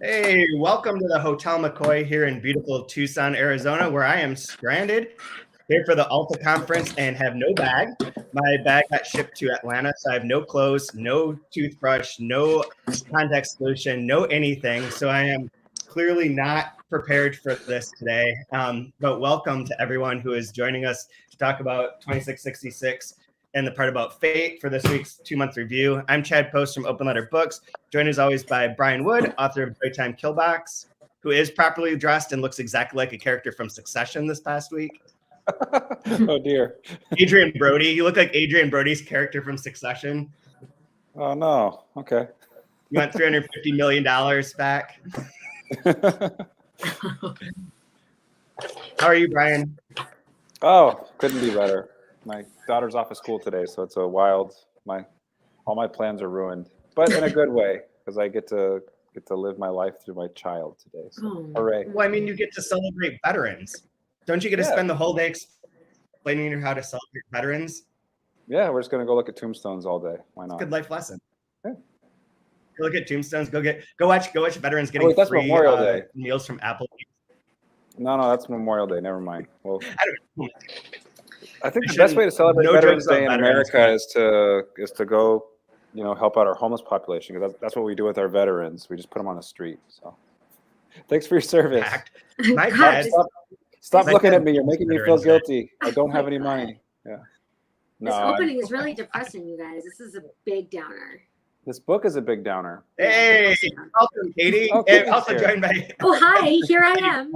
Hey, welcome to the Hotel McCoy here in beautiful Tucson, Arizona, where I am stranded here for the Alta conference and have no bag. My bag got shipped to Atlanta, so I have no clothes, no toothbrush, no contact solution, no anything. So I am clearly not prepared for this today. But welcome to everyone who is joining us to talk about 2666 and the part about fate for this week's 2-month review. I'm Chad Post from Open Letter Books, joined as always by Brian Wood, author of Daytime Killbox, who is properly dressed and looks exactly like a character from Succession this past week. Oh dear. Adrian Brody. You look like Adrian Brody's character from Succession. Oh no. Okay. You want $350 million back. How are you, Brian? Oh, couldn't be better. My daughter's off of school today, so it's a wild. All my plans are ruined, but in a good way because I get to live my life through my child today. So hooray! Well, I mean, you get to celebrate veterans. Don't you get to spend the whole day explaining how to celebrate veterans? Yeah, we're just gonna go look at tombstones all day. Why not? It's a good life lesson. Yeah. Go look at tombstones. Go watch veterans getting that's free Memorial Day. meals from Apple. No, that's Memorial Day. Never mind. Well, I think the I best way to celebrate Veterans Day in veterans, America is to go, help out our homeless population because that's what we do with our veterans. We just put them on the street. So, thanks for your service. My dad. Stop looking at me. You're making me feel guilty. I don't have any money. Yeah. This opening is really depressing, you guys. This is a big downer. This book is a big downer. Hey, welcome, Katie. And also joined by. Oh, hi. Here I am.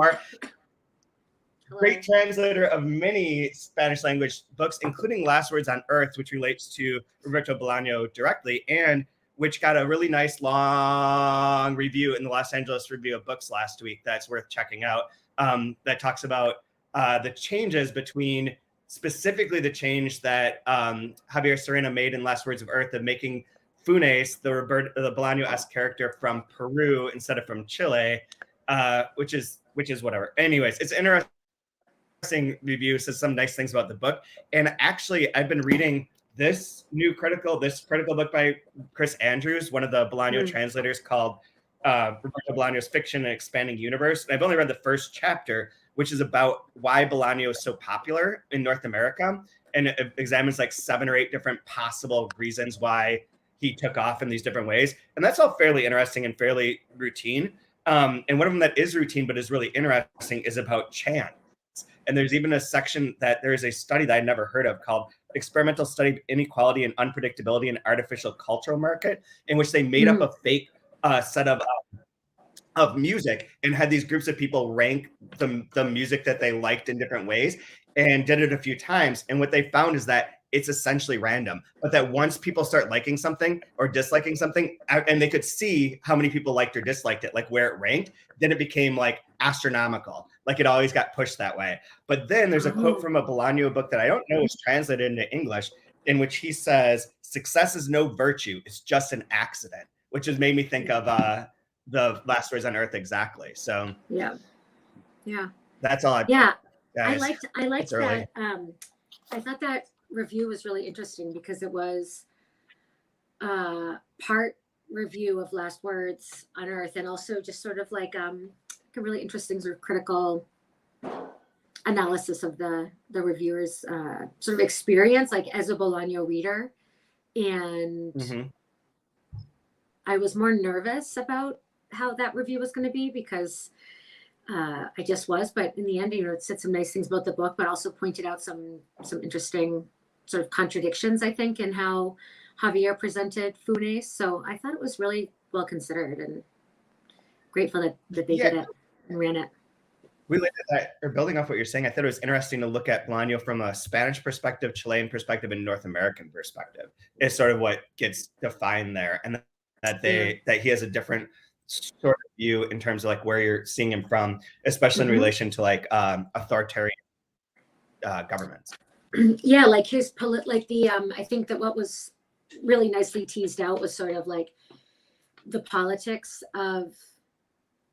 Great translator of many Spanish language books, including Last Words on Earth, which relates to Roberto Bolaño directly, and which got a really nice long review in the Los Angeles Review of Books last week. That's worth checking out. That talks about the changes between, specifically the change that Javier Serena made in Last Words of Earth of making Funes, the Bolaño-esque character, from Peru instead of from Chile, which is whatever. Anyways, it's interesting review, says some nice things about the book. And actually, I've been reading this critical book by Chris Andrews, one of the Bolaño translators, called Roberto Bolaño's Fiction and Expanding Universe. And I've only read the first chapter, which is about why Bolaño is so popular in North America. And it examines like 7 or 8 different possible reasons why he took off in these different ways. And that's all fairly interesting and fairly routine. And one of them that is routine but is really interesting is about chant. And there's even a section that there is a study that I'd never heard of called Experimental Study of Inequality and Unpredictability in Artificial Cultural Market, in which they made up a fake set of music and had these groups of people rank the music that they liked in different ways and did it a few times. And what they found is that it's essentially random, but that once people start liking something or disliking something, and they could see how many people liked or disliked it, like where it ranked, then it became like astronomical. Like it always got pushed that way. But then there's a quote from a Bolaño book that I don't know is translated into English, in which he says, "Success is no virtue; it's just an accident," which has made me think of the Last Words on Earth exactly. So yeah, that's all. Guys. I liked early. that. I thought that review was really interesting because it was part review of Last Words on Earth and also just sort of like a really interesting sort of critical analysis of the reviewer's sort of experience, like as a Bolaño reader. And I was more nervous about how that review was going to be because I just was, but in the end, it said some nice things about the book, but also pointed out some interesting sort of contradictions, I think, in how Javier presented Funes. So I thought it was really well considered and grateful that they did it and ran it. We looked at that, or building off what you're saying, I thought it was interesting to look at Bolaño from a Spanish perspective, Chilean perspective, and North American perspective. It's sort of what gets defined there, and that that he has a different sort of view in terms of like where you're seeing him from, especially in relation to like authoritarian governments. Yeah, like his I think that what was really nicely teased out was sort of like the politics of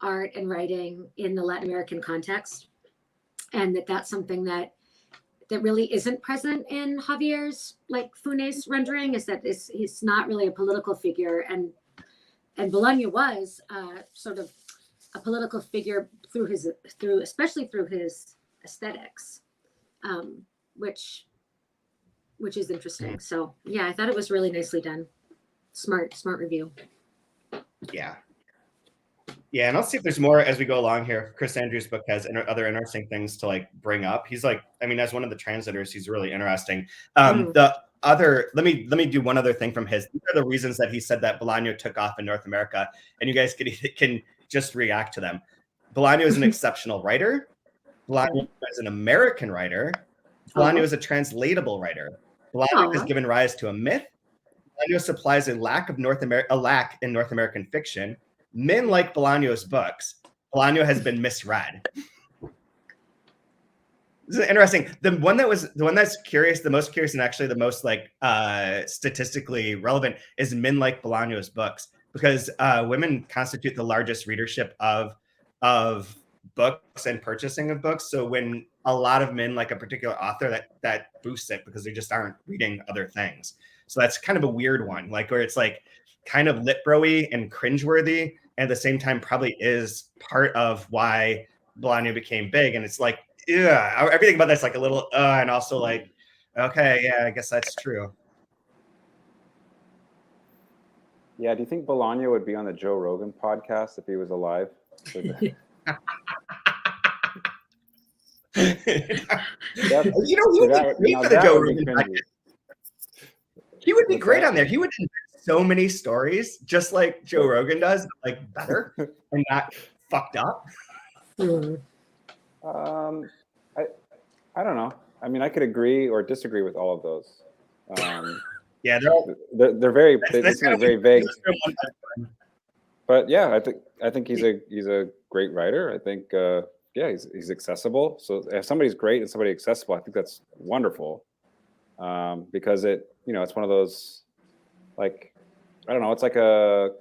art and writing in the Latin American context, and that's something that really isn't present in Javier's like Funes rendering, is that he's not really a political figure, and Bolaño was sort of a political figure through especially through his aesthetics, which is interesting. So yeah, I thought it was really nicely done. Smart review. Yeah. Yeah, and I'll see if there's more as we go along here. Chris Andrews' book has other interesting things to like bring up. He's like, I mean, as one of the translators, he's really interesting. The other, let me do one other thing from his. These are the reasons that he said that Bolaño took off in North America, and you guys can just react to them. Bolaño is an exceptional writer. Bolaño is an American writer. Bolaño is a translatable writer. Bolaño has given rise to a myth. Bolaño supplies a lack in North American fiction. Men like Bolaño's books. Bolaño has been misread. This is interesting. The one that's curious, the most curious, and actually the most like statistically relevant is men like Bolaño's books, because women constitute the largest readership of books and purchasing of books. So when a lot of men like a particular author, that boosts it because they just aren't reading other things. So that's kind of a weird one, like where it's like kind of lit bro-y and cringeworthy, and at the same time probably is part of why Bolaño became big. And it's like, yeah, everything about that's like a little and also like, okay, yeah, I guess that's true. Yeah, do you think Bolaño would be on the Joe Rogan podcast if he was alive? You know, he would be great for the Joe Rogan podcast. He would be great on there. He would invent so many stories, just like Joe Rogan does, but like better and not fucked up. I don't know. I mean, I could agree or disagree with all of those. Yeah, they're very very vague. But yeah, I think he's a great writer. I think he's accessible. So if somebody's great and somebody accessible, I think that's wonderful. Because it's one of those, like, I don't know, it's like a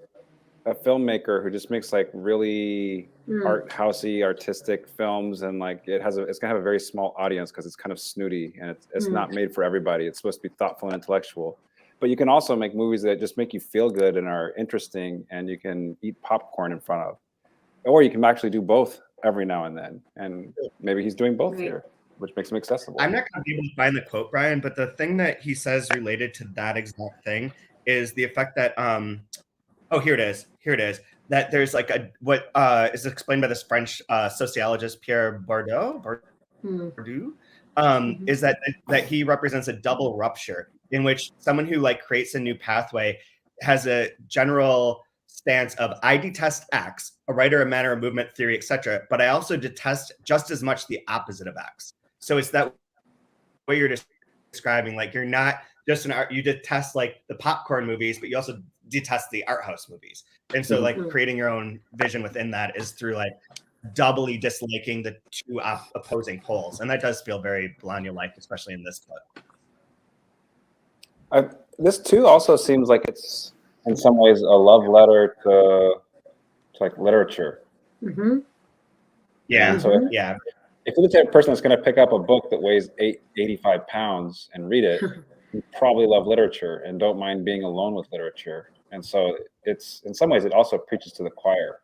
filmmaker who just makes like really art housey, artistic films, and like it's gonna have a very small audience because it's kind of snooty and it's not made for everybody. It's supposed to be thoughtful and intellectual. But you can also make movies that just make you feel good and are interesting, and you can eat popcorn in front of, or you can actually do both every now and then. And maybe he's doing both here, which makes him accessible. I'm not going to be able to find the quote, Brian, but the thing that he says related to that exact thing is the effect that here it is, that there's like what is explained by this French sociologist Pierre Bourdieu, is that he represents a double rupture in which someone who like creates a new pathway has a general stance of, I detest X, a writer, a manner, a movement, theory, etc., but I also detest just as much the opposite of X. So it's that way you're describing, like you're not just an art, you detest like the popcorn movies, but you also detest the art house movies. And so like creating your own vision within that is through like doubly disliking the two opposing poles. And that does feel very Bolaño-like, especially in this book. This too also seems like it's in some ways a love letter to like literature. Yeah. So if you're the type of person that's going to pick up a book that weighs 85 pounds and read it, you probably love literature and don't mind being alone with literature. And so it's, in some ways, it also preaches to the choir.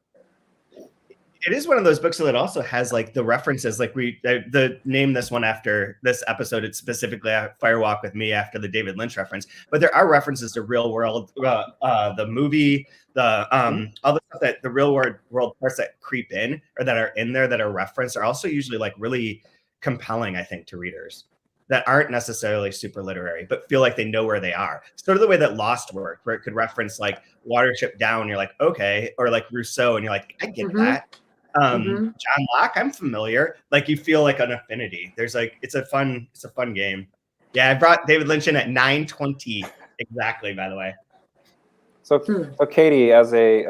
It is one of those books that also has like the references, like the name this one after this episode, it's specifically Fire Walk with Me after the David Lynch reference, but there are references to real world, the movie, all the stuff that the real world parts that creep in or that are in there that are referenced are also usually like really compelling, I think, to readers that aren't necessarily super literary, but feel like they know where they are. Sort of the way that Lost worked, where it could reference like Watership Down, you're like, okay, or like Rousseau, and you're like, I get that. John Locke, I'm familiar. Like you feel like an affinity. There's like it's a fun game. Yeah, I brought David Lynch in at 9:20 exactly, by the way. So Katie, as a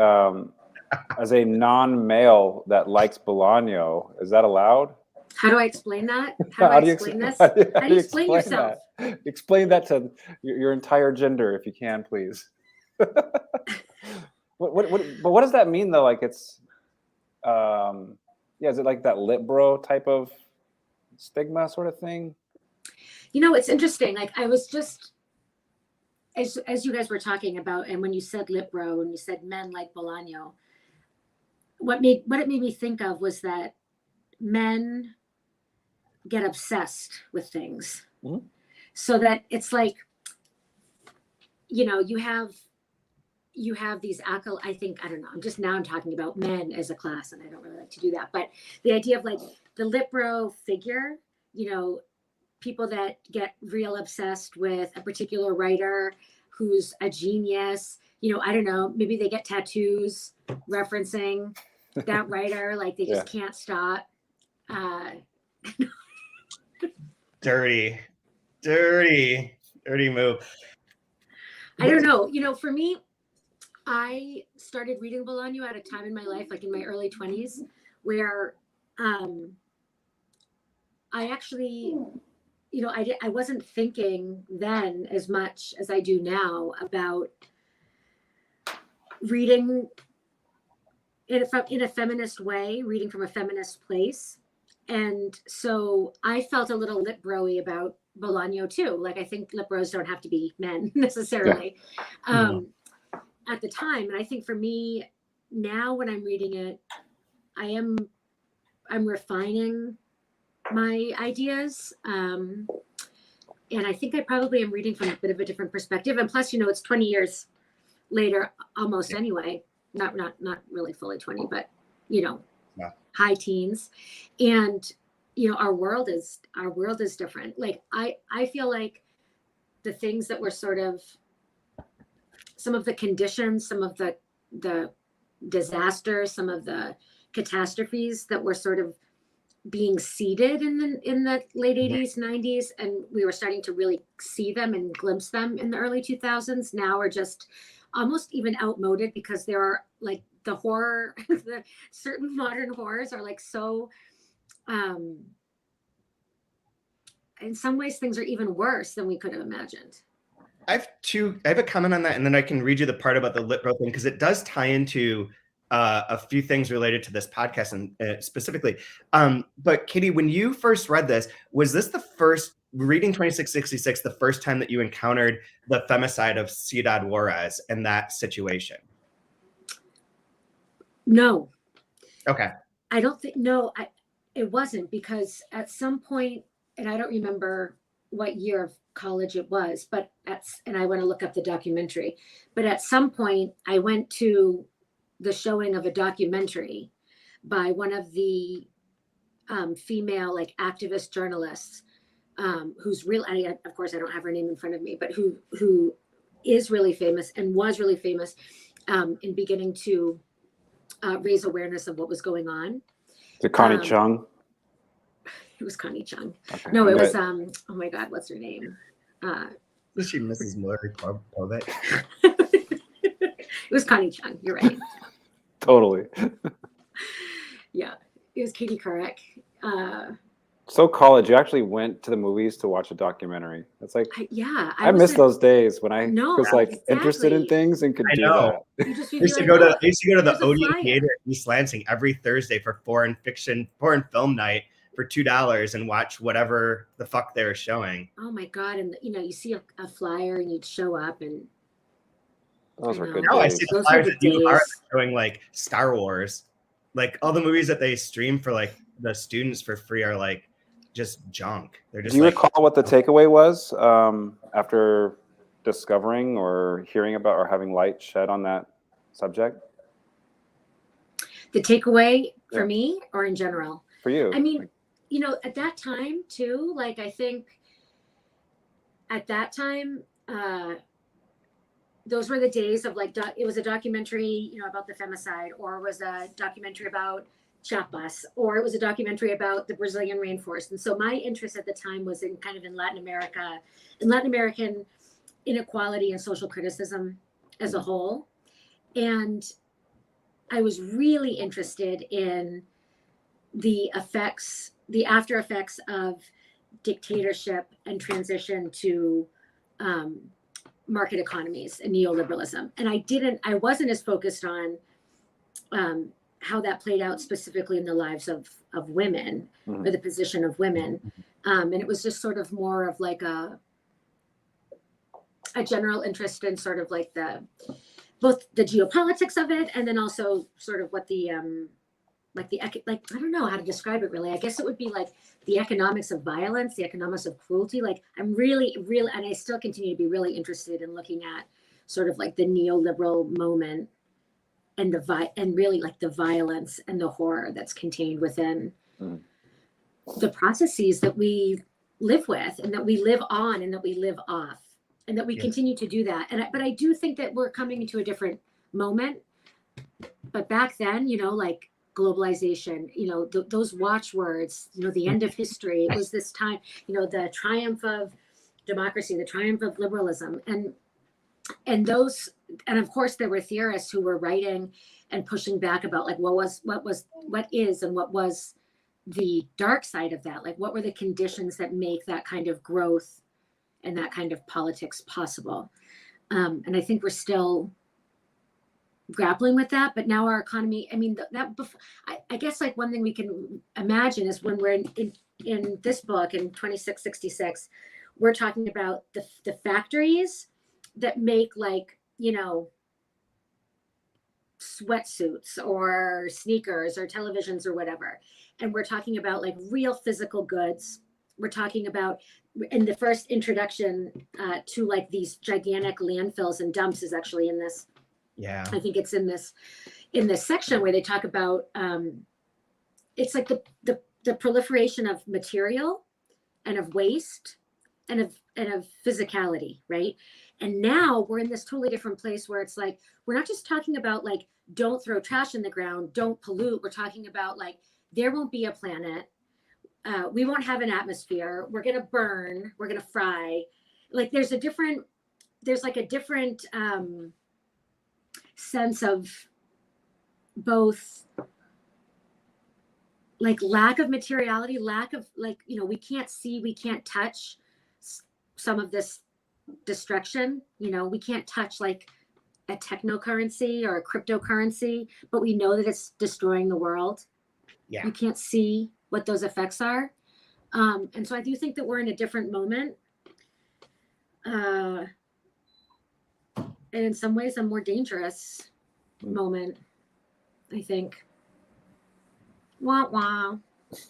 non-male that likes Bolaño, is that allowed? How do I explain that? How do I explain this? How do you explain yourself? That? Explain that to your entire gender, if you can, please. What does that mean though? Like it's is it like that lit bro type of stigma sort of thing? You know, it's interesting. Like I was just, as you guys were talking about, and when you said lit bro and you said men like Bolaño, what it made me think of was that men get obsessed with things. Mhm. So that it's like, you know, you have these I think, I don't know, I'm talking about men as a class, and I don't really like to do that, but the idea of like the lit bro figure, you know, people that get real obsessed with a particular writer who's a genius, you know, I don't know, maybe they get tattoos referencing that writer, like they just can't stop. Dirty move. I don't know. You know, for me, I started reading Bolaño at a time in my life, like in my early 20s, where I actually, you know, I wasn't thinking then as much as I do now about reading in a feminist way, reading from a feminist place. And so I felt a little lit bro-y about Bolaño too. Like, I think lit bros don't have to be men necessarily. At the time. And I think for me now, when I'm reading it, I'm refining my ideas. And I think I probably am reading from a bit of a different perspective. And plus, you know, it's 20 years later almost anyway, not really fully 20, but you know, high teens. And, you know, our world is different. Like, I feel like the things that were sort of, some of the conditions, some of the disasters, some of the catastrophes that were sort of being seeded in the late 80s, 90s, and we were starting to really see them and glimpse them in the early 2000s, now are just almost even outmoded, because there are like the horror, the certain modern horrors are like so, in some ways things are even worse than we could have imagined. I have a comment on that, and then I can read you the part about the lit bro thing, because it does tie into a few things related to this podcast and specifically. But Katie, when you first read this, was this the first reading 2666, the first time that you encountered the femicide of Ciudad Juarez and that situation? No. Okay. I don't think, no, it wasn't, because at some point, and I don't remember what year of college it was, but and I want to look up the documentary, but at some point I went to the showing of a documentary by one of the female like activist journalists, who's real, of course I don't have her name in front of me, but who is really famous and was really famous in beginning to raise awareness of what was going on. Is it Connie Chung? It was Connie Chung. Okay. No, it was oh my God, what's her name? Was she Mrs. Murray Corbett? It was Connie Chung. You're right. Totally. Yeah, it was Katie Couric. So college, you actually went to the movies to watch a documentary. That's like, I miss those days when I was like interested in things and could do that. I used to go to the Odeon Theater in East Lansing every Thursday for foreign film night for $2 and watch whatever the fuck they were showing. Oh my God. And you know, you see a flyer and you'd show up, and those were good now days. I see the flyers that you are showing like Star Wars. Like all the movies that they stream for like the students for free are like just junk. They're just. Do you recall what the takeaway was after discovering or hearing about or having light shed on that subject? The takeaway for me, or in general? For you. I mean, you know, at that time too, like I think at that time, those were the days of like, it was a documentary, you know, about the femicide, or it was a documentary about Chiapas, or it was a documentary about the Brazilian rainforest. And so my interest at the time was in kind of in Latin America, in Latin American inequality and social criticism as a whole. And I was really interested in the after effects of dictatorship and transition to market economies and neoliberalism. And I wasn't as focused on how that played out specifically in the lives of women, or the position of women. And it was just sort of more of like a general interest in sort of like both the geopolitics of it and then also sort of what the I don't know how to describe it really. I guess it would be like the economics of violence, the economics of cruelty. Like I'm really, and I still continue to be really interested in looking at sort of like the neoliberal moment and and really like the violence and the horror that's contained within the processes that we live with and that we live on and that we live off and that we continue to do that. But I do think that we're coming into a different moment. But back then, like globalization, those watchwords, the end of history, it was this time, the triumph of democracy, the triumph of liberalism. And of course there were theorists who were writing and pushing back about like what is and what was the dark side of that. Like what were the conditions that make that kind of growth and that kind of politics possible? And I think we're still grappling with that, but now our economy, I guess like one thing we can imagine is when we're in this book in 2666, we're talking about the factories that make like, sweatsuits or sneakers or televisions or whatever. And we're talking about like real physical goods. We're talking about in the first introduction to like these gigantic landfills and dumps is actually in this. Yeah. I think it's in this section where they talk about it's like the proliferation of material and of waste and of physicality, right? And now we're in this totally different place where it's like we're not just talking about like don't throw trash in the ground, don't pollute. We're talking about like there won't be a planet, we won't have an atmosphere. We're gonna burn. We're gonna fry. Like there's a different sense of both like lack of materiality, lack of like, we can't see, we can't touch some of this destruction. We can't touch like a technocurrency or a cryptocurrency, but we know that it's destroying the world. Yeah. You can't see what those effects are. And so I do think that we're in a different moment. And in some ways a more dangerous moment, I think. Wah wah.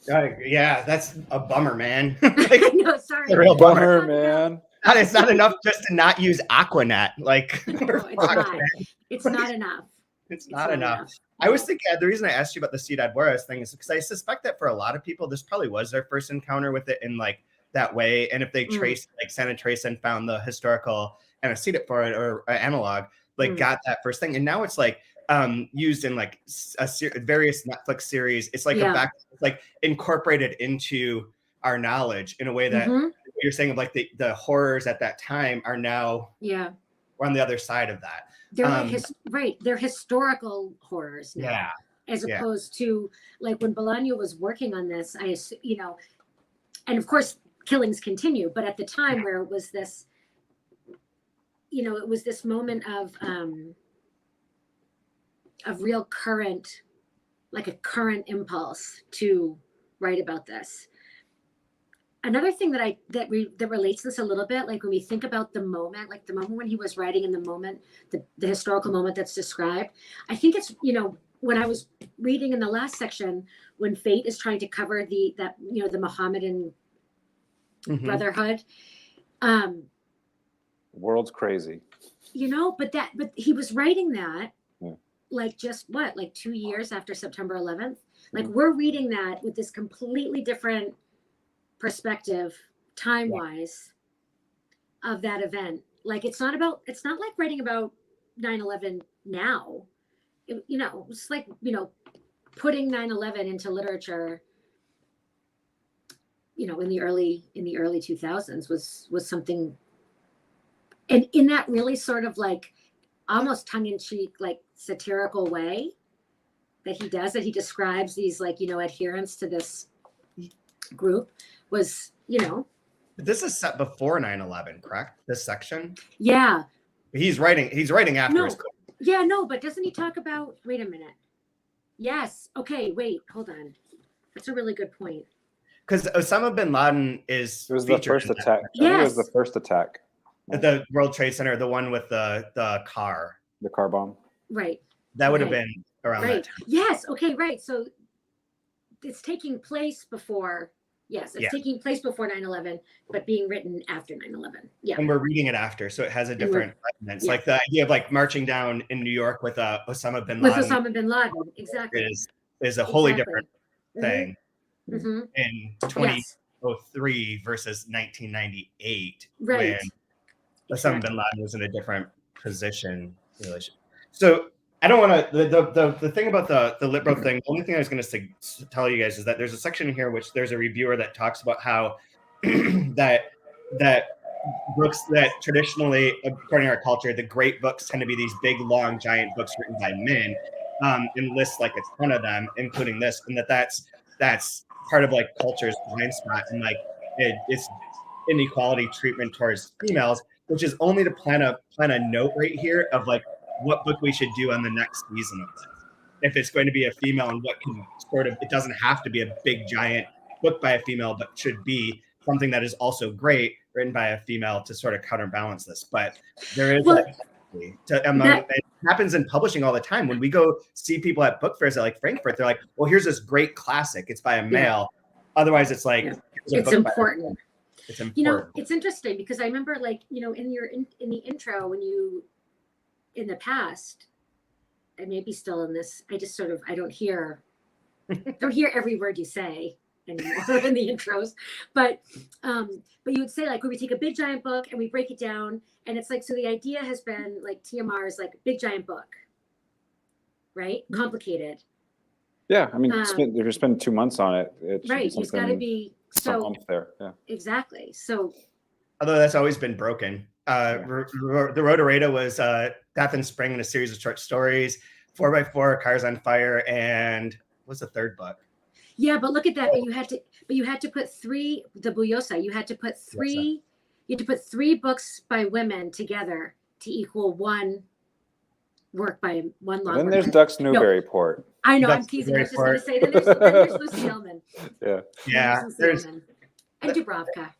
Yeah, that's a bummer, man. I know, sorry. A real Bummer, man. It's not enough just to not use Aquanet. Like, No, it's not enough. It's not enough. I was thinking the reason I asked you about the Ciudad Juarez thing is because I suspect that for a lot of people, this probably was their first encounter with it in like that way. And if they traced like Santa Teresa and found the historical antecedent for it or analog, like got that first thing. And now it's like used in like various Netflix series. It's like it's like incorporated into our knowledge in a way that you're saying of like the horrors at that time are now we're on the other side of that. They're they're historical horrors now, as opposed to like when Bolaño was working on this, and of course killings continue, but at the time where it was this, it was this moment of real current, like a current impulse to write about this. Another thing that relates to this a little bit, like when we think about the moment, like the moment when he was writing in the moment, the historical moment that's described, I think it's, when I was reading in the last section, when Fate is trying to cover the Mohammedan Brotherhood. World's crazy. But he was writing that like just like 2 years after September 11th. Like we're reading that with this completely different perspective time-wise of that event. Like it's not like writing about 9/11 now. It's like, putting 9/11 into literature, in the early 2000s was something, and in that really sort of like almost tongue-in-cheek, like satirical way that he describes these like, adherents to this group was, This is set before 9/11, correct? This section? Yeah. He's writing after his. Yeah, no, but doesn't he talk about, wait a minute. Yes. Okay, wait, hold on. That's a really good point. Because Osama bin Laden it was the first attack. Yes. It was the first attack. At the World Trade Center, the one with the car. The car bomb. Right. That would have Okay. been around that Right. time. Yes. Okay. Right. So it's taking place before. Yes, it's Yeah. taking place before 9/11, but being written after 9/11. Yeah. And we're reading it after, so it has a we're- different resonance. yeah. Like the idea of like marching down in New York with Osama bin With Laden Osama bin Laden. Exactly. is a wholly Exactly. different thing Mm-hmm. in Yes. 2003 versus 1998 Right. when Osama bin Laden was in a different position. So I don't want to. The thing about the liberal thing. The only thing I was going to tell you guys is that there's a section here which there's a reviewer that talks about how that books that traditionally, according to our culture, the great books tend to be these big, long, giant books written by men, and lists like a ton of them, including this, and that's part of like culture's blind spot, and like it's inequality treatment towards females, which is only to plan a note right here of like what book we should do on the next season of this. If it's going to be a female, and what can sort of, it doesn't have to be a big giant book by a female, but should be something that is also great written by a female to sort of counterbalance this. But there is it happens in publishing all the time. When we go see people at book fairs at like Frankfurt, they're like, well, here's this great classic. It's by a male. Otherwise it's like, it's important. It's important. You know, it's interesting because I remember like, you know, in the intro, when you, in the past, and maybe still in this, I just sort of, I don't hear every word you say anymore in the intros, but you would say like, when we take a big giant book and we break it down, and it's like, so the idea has been like TMR is like big giant book, right? Complicated. Yeah, I mean, if you spend 2 months on it, right? It's got to be so there. Yeah, exactly. So, although that's always been broken. The Rotorada was Death in Spring and a series of short stories, 4x4, Cars on Fire, and what's the third book? Yeah, but look at that. But you had to put three, the Buyosa, you had to put three books by women together to equal one work by one long. Then there's Ducks Newburyport. I know, I'm teasing. I was just going to say, then there's Lucy Hellman. Yeah. There's and Dubravka.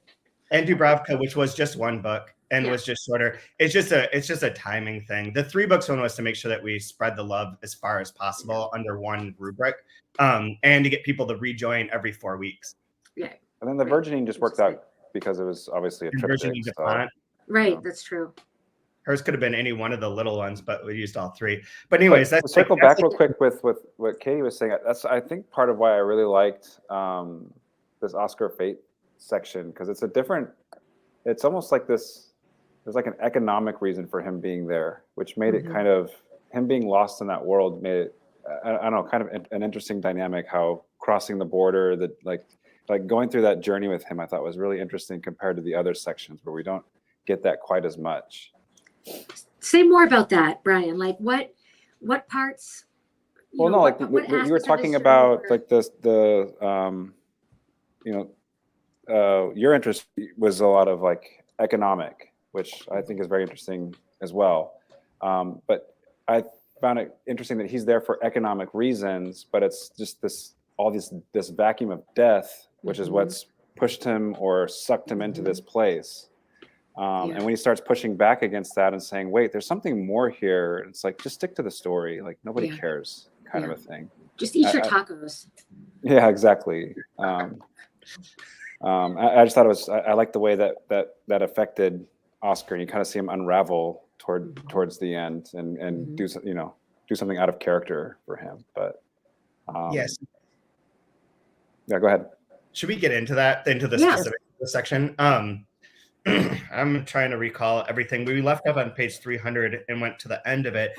And Dubravka, which was just one book and was just shorter. It's just a timing thing. The 3 books one was to make sure that we spread the love as far as possible under one rubric, and to get people to rejoin every 4 weeks. Yeah. And then the Virginie just worked out because it was obviously a triptych. Right, that's true. Hers could have been any one of the little ones, but we used all 3. But anyways, let's circle back real quick with what Katie was saying. That's, I think, part of why I really liked this Oscar Fate section, because it's almost like this, there's like an economic reason for him being there, which made it kind of, him being lost in that world made it, I don't know, kind of an interesting dynamic, how crossing the border, that like going through that journey with him, I thought was really interesting compared to the other sections where we don't get that quite as much. Say more about that, Brian. Like what parts? Well, no, like we were talking about like your interest was a lot of like economic, which I think is very interesting as well. But I found it interesting that he's there for economic reasons, but it's just this vacuum of death, which is what's pushed him or sucked him into this place. And when he starts pushing back against that and saying, wait, there's something more here, it's like, just stick to the story. Like nobody cares kind of a thing. Just eat your tacos. Yeah, exactly. I just thought it was, I like the way that affected Oscar, and you kind of see him unravel towards the end and do something out of character for him. But yes. Yeah, go ahead. Should we get into the specific section? I'm trying to recall everything. We left up on page 300 and went to the end of it.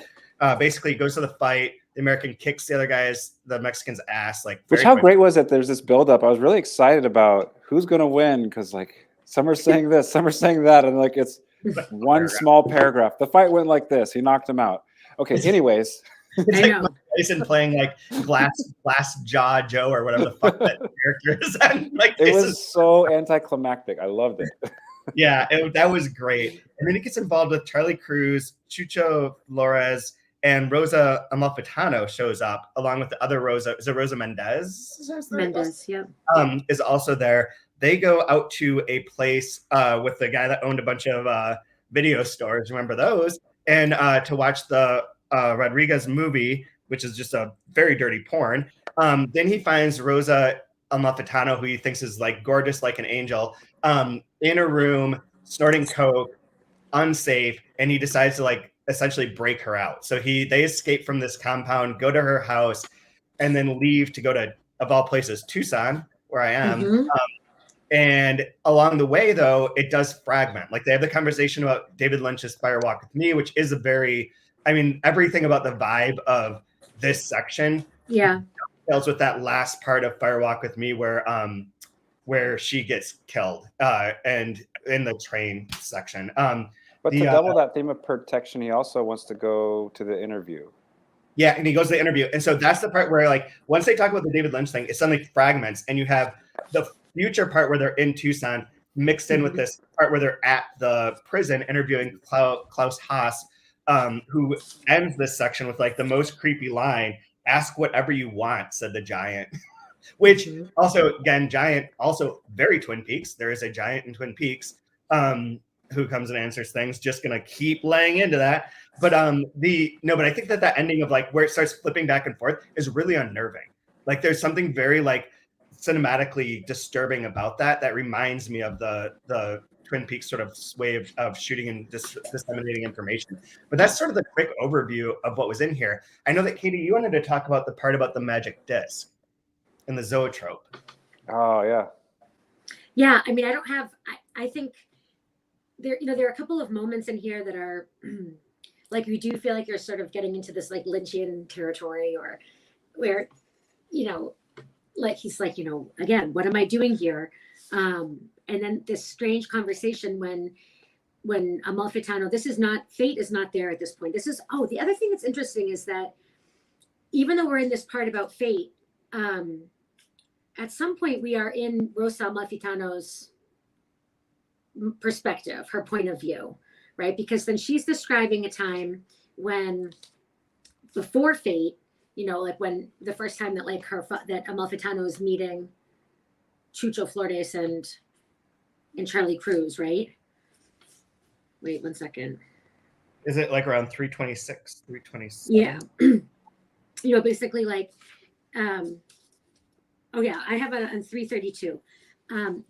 Basically, it goes to the fight. The American kicks the Mexican's ass. Which how great was it? There's this buildup. I was really excited about who's going to win, because like some are saying this, some are saying that, and like it's one small paragraph. The fight went like this. He knocked him out. Okay. Anyways, it's like Mike Tyson playing like glass jaw Joe or whatever the fuck that character is. And like it was so anticlimactic. I loved it. Yeah, that was great. And then he gets involved with Charlie Cruz, Chucho Flores, and Rosa Amalfitano shows up along with the other Rosa. Is it Rosa Mendez? Mendez, yeah. Is also there. They go out to a place with the guy that owned a bunch of video stores. Remember those? and to watch the Rodriguez movie, which is just a very dirty porn. Then he finds Rosa Amalfitano, who he thinks is like gorgeous like an angel, in a room snorting coke, unsafe, and he decides to like essentially break her out. So they escape from this compound, go to her house, and then leave to go to, of all places, Tucson, where I am. Mhm. And along the way, though, it does fragment. Like they have the conversation about David Lynch's Fire Walk with Me, which is a very, I mean, everything about the vibe of this section Yeah. deals with that last part of Fire Walk with Me where she gets killed and in the train section. But to double that theme of protection, he also wants to go to the interview. Yeah, and he goes to the interview. And so that's the part where, like, once they talk about the David Lynch thing, it suddenly fragments, and you have the future part where they're in Tucson mixed in with this part where they're at the prison interviewing Klaus Haas, who ends this section with, like, the most creepy line, "Ask whatever you want," said the giant. Which also, again, giant, also very Twin Peaks. There is a giant in Twin Peaks who comes and answers things. Just gonna keep laying into that. But but I think that ending of like where it starts flipping back and forth is really unnerving. Like there's something very like cinematically disturbing about that reminds me of the Twin Peaks sort of way of shooting and disseminating information. But that's sort of the quick overview of what was in here. I know that Katie, you wanted to talk about the part about the magic disc and the zoetrope. Oh yeah. Yeah, I mean, I think there are a couple of moments in here that are like you do feel like you're sort of getting into this like Lynchian territory, or where, like he's like, again, what am I doing here? And then this strange conversation when Amalfitano, fate is not there at this point. The other thing that's interesting is that even though we're in this part about fate, at some point we are in Rosa Amalfitano's perspective, her point of view, right? Because then she's describing a time when before fate, like when the first time that like that Amalfitano is meeting Chucho Flores and Charlie Cruz, right? Wait 1 second. Is it like around 326, 327? Yeah. Basically like, I have it on 332.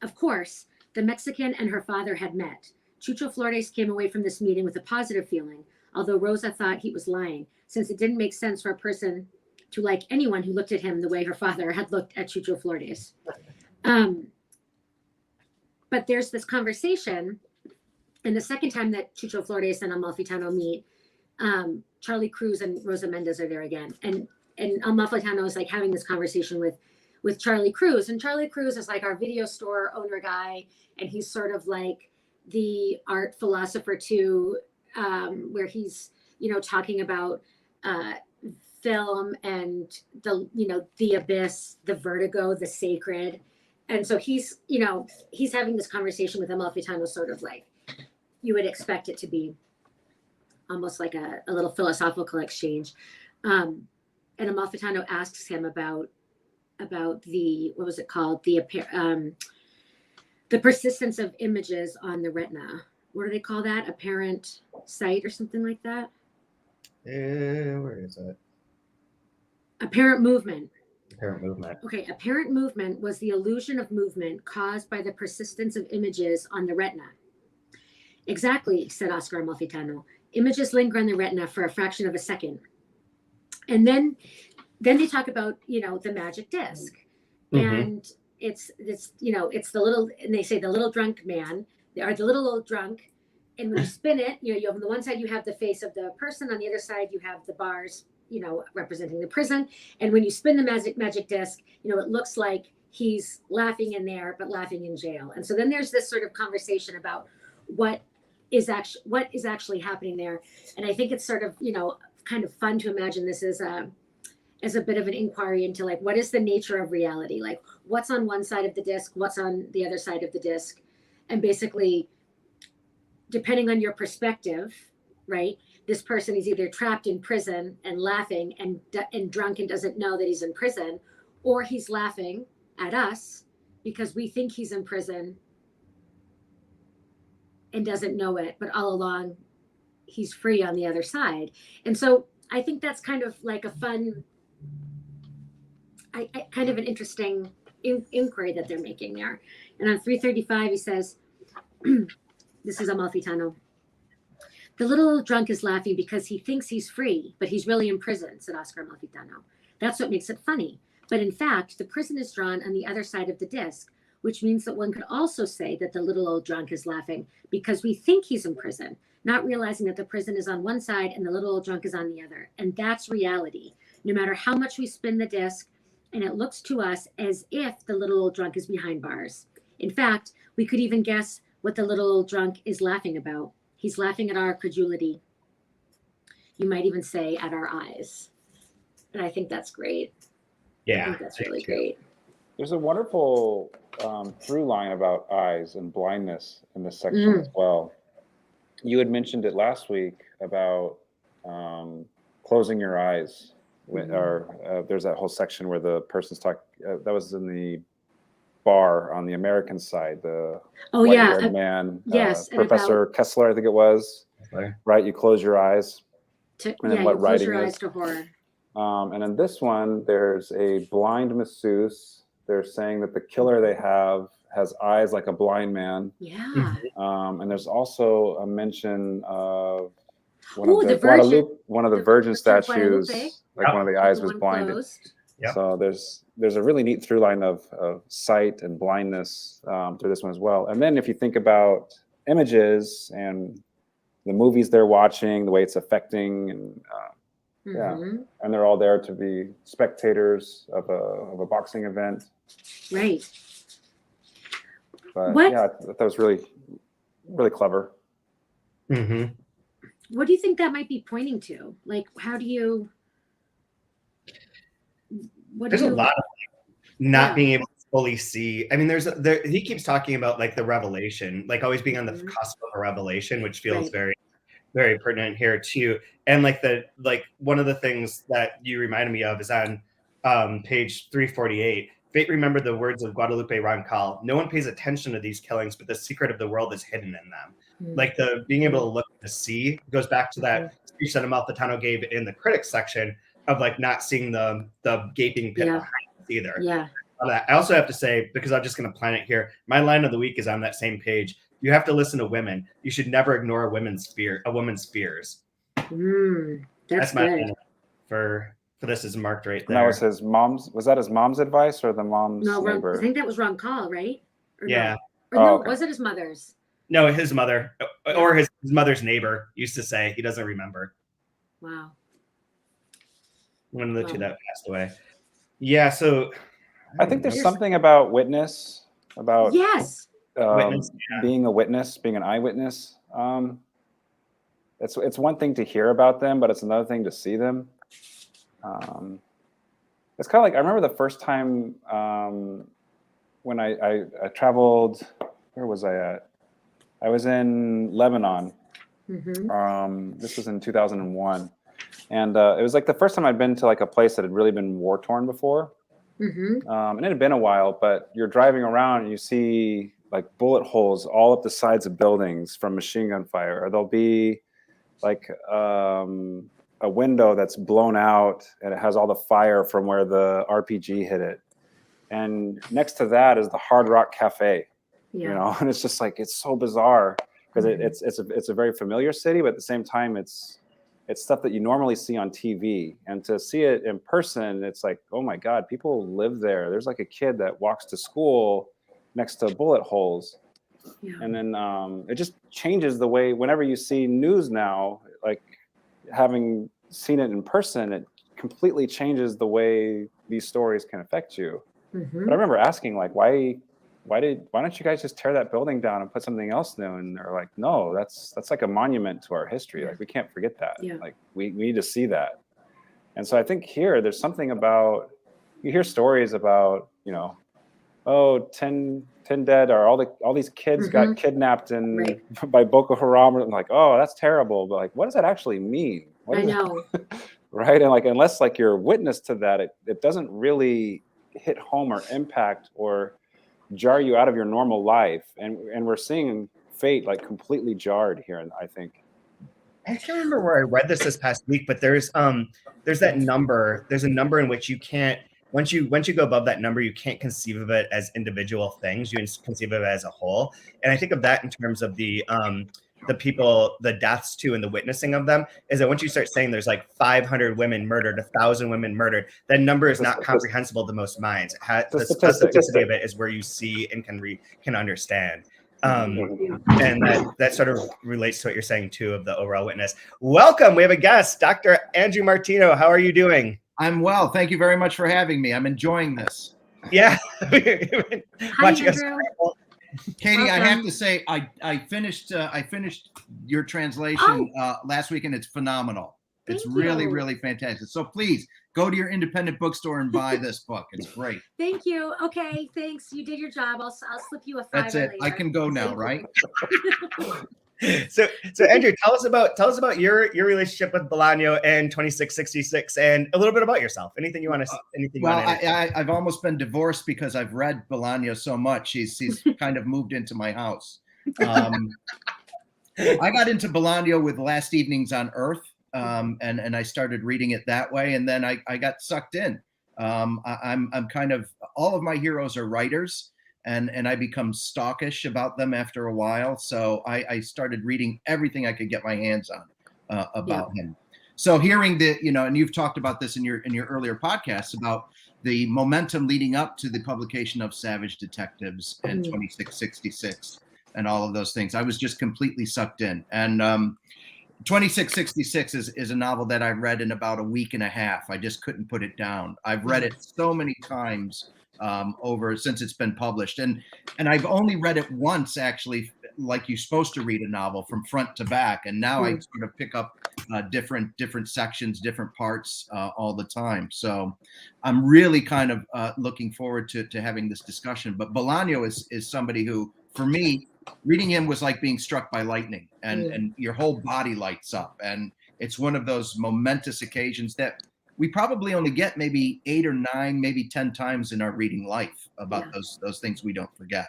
Of course, the Mexican and her father had met. Chucho Flores came away from this meeting with a positive feeling, although Rosa thought he was lying, since it didn't make sense for a person to like anyone who looked at him the way her father had looked at Chucho Flores. But there's this conversation, and the second time that Chucho Flores and Amalfitano meet, Charlie Cruz and Rosa Mendez are there again. And Amalfitano is like having this conversation with Charlie Cruz. And Charlie Cruz is like our video store owner guy. And he's sort of like the art philosopher too, where he's, talking about film and the abyss, the vertigo, the sacred. And so he's having this conversation with Amalfitano, sort of like you would expect it to be almost like a little philosophical exchange. And Amalfitano asks him about the, what was it called? The persistence of images on the retina. What do they call that? Apparent sight or something like that? Where is it? Apparent movement. Apparent movement. Okay, apparent movement was the illusion of movement caused by the persistence of images on the retina. Exactly, said Oscar Amalfitano. Images linger on the retina for a fraction of a second. And then they talk about, the magic disc. And it's the little, and they say the little drunk man, or the little old drunk. And when you spin it, you have on the one side, you have the face of the person. On the other side, you have the bars, representing the prison. And when you spin the magic disc, it looks like he's laughing in there, but laughing in jail. And so then there's this sort of conversation about what is actually happening there. And I think it's sort of, kind of fun to imagine this as a bit of an inquiry into like, what is the nature of reality? Like what's on one side of the disc, what's on the other side of the disc. And basically, depending on your perspective, right? This person is either trapped in prison and laughing and drunk and doesn't know that he's in prison, or he's laughing at us because we think he's in prison and doesn't know it, but all along he's free on the other side. And so I think that's kind of like a fun, kind of an interesting inquiry that they're making there. And on 335, he says, this is Amalfitano. The little old drunk is laughing because he thinks he's free, but he's really in prison, said Oscar Amalfitano. That's what makes it funny. But in fact, the prison is drawn on the other side of the disc, which means that one could also say that the little old drunk is laughing because we think he's in prison, not realizing that the prison is on one side and the little old drunk is on the other. And that's reality. No matter how much we spin the disc, and it looks to us as if the little old drunk is behind bars. In fact, we could even guess what the little old drunk is laughing about. He's laughing at our credulity. You might even say at our eyes. And I think that's great. Yeah, I think that's really great. There's a wonderful through line about eyes and blindness in this section as well. You had mentioned it last week about closing your eyes. Or there's that whole section where the person's talking. That was in the bar on the American side. The white-haired man, yes, Professor Kessler, I think it was. Right, you close your eyes. You close your eyes to horror. And in this one, there's a blind masseuse. They're saying that the killer they have has eyes like a blind man. Yeah. And there's also a mention of one of the Virgin statues, like one of the eyes was blinded. Yep. So there's a really neat through line of sight and blindness through this one as well. And then if you think about images and the movies they're watching, the way it's affecting, and and they're all there to be spectators of a boxing event. Right. But yeah, that was really, really clever. Mm-hmm. What do you think that might be pointing to? Like, how do you? There's a lot of not being able to fully see. I mean, he keeps talking about like the revelation, like always being on the cusp of a revelation, which feels very, very pertinent here too. And like one of the things that you reminded me of is on page 348. Fate remembered the words of Guadalupe Roncal. No one pays attention to these killings, but the secret of the world is hidden in them. Like the being able to look to see goes back to that speech that Amalfitano gave in the critics section of like not seeing the gaping pit behind us either. Yeah. I also have to say, because I'm just going to plan it here, my line of the week is on that same page. You have to listen to women. You should never ignore a woman's fears. That's my line for this is marked right there. And that was his mom's. Was that his mom's advice or the mom's neighbor? I think that was Roncal, right? Or yeah. No? Okay. Was it his mother's? No, his mother or his mother's neighbor used to say. He doesn't remember. Wow. One of the two that passed away. Yeah, so I think there's something about witness, about witness, being a witness, being an eyewitness. It's one thing to hear about them, but it's another thing to see them. It's kind of like I remember the first time when I traveled. Where was I at? I was in Lebanon. This was in 2001. And it was like the first time I'd been to like a place that had really been war torn before. And it had been a while, but you're driving around and you see like bullet holes all up the sides of buildings from machine gun fire, or there'll be like a window that's blown out and it has all the fire from where the RPG hit it. And next to that is the Hard Rock Cafe, you know, and it's just like, it's so bizarre because it's a very familiar city, but at the same time, it's stuff that you normally see on TV, and to see it in person, it's like, oh my God, people live there. There's like a kid that walks to school next to bullet holes. And then it just changes the way, whenever you see news now, like having seen it in person, it completely changes the way these stories can affect you. But I remember asking like, why don't you guys just tear that building down and put something else new? And they're like, no, that's like a monument to our history. Like we can't forget that. Like we need to see that. And so I think here there's something about, you hear stories about, you know, 10 dead, or all these kids got kidnapped by Boko Haram. I'm like, oh, that's terrible. But like, what does that actually mean? I know. Right. And like, unless like you're a witness to that, it doesn't really hit home or impact or jar you out of your normal life. And we're seeing fate like completely jarred here, I think. I can't remember where I read this past week, but there's that number. There's a number in which you can't once you go above that number, you can't conceive of it as individual things. You conceive of it as a whole. And I think of that in terms of the people, the deaths too, and the witnessing of them. Is that once you start saying there's like 500 women murdered, 1,000 women murdered, that number is not comprehensible to most minds. The specificity of it is where you see and can understand. And that sort of relates to what you're saying too of the overall witness. Welcome. We have a guest, Dr. Andrew Martino. How are you doing? I'm well. Thank you very much for having me. I'm enjoying this. Yeah. Hi, Andrew. Katie, welcome. I have to say, I finished your translation last week, and it's phenomenal. It's really fantastic. So please go to your independent bookstore and buy this book. It's great. Thank you. Okay, thanks. You did your job. I'll slip you a $5 That's it. later. I can go now, right? So Andrew, tell us about your relationship with Bolaño and 2666, and a little bit about yourself. Anything you want to? I've almost been divorced because I've read Bolaño so much. He's kind of moved into my house. I got into Bolaño with Last Evenings on Earth, and I started reading it that way, and then I got sucked in. I'm kind of, all of my heroes are writers. And I become stalkish about them after a while. So I started reading everything I could get my hands on about him. So hearing and you've talked about this in your earlier podcasts about the momentum leading up to the publication of Savage Detectives and 2666 and all of those things. I was just completely sucked in. And 2666 is a novel that I read in about a week and a half. I just couldn't put it down. I've read it so many times over since it's been published, and I've only read it once, actually, like you're supposed to read a novel from front to back, and now I sort of pick up different sections, different parts all the time. So I'm really kind of looking forward to having this discussion. But Bolaño is somebody who, for me, reading him was like being struck by lightning, and your whole body lights up, and it's one of those momentous occasions that we probably only get maybe 8 or 9, maybe 10 times in our reading life about those things we don't forget.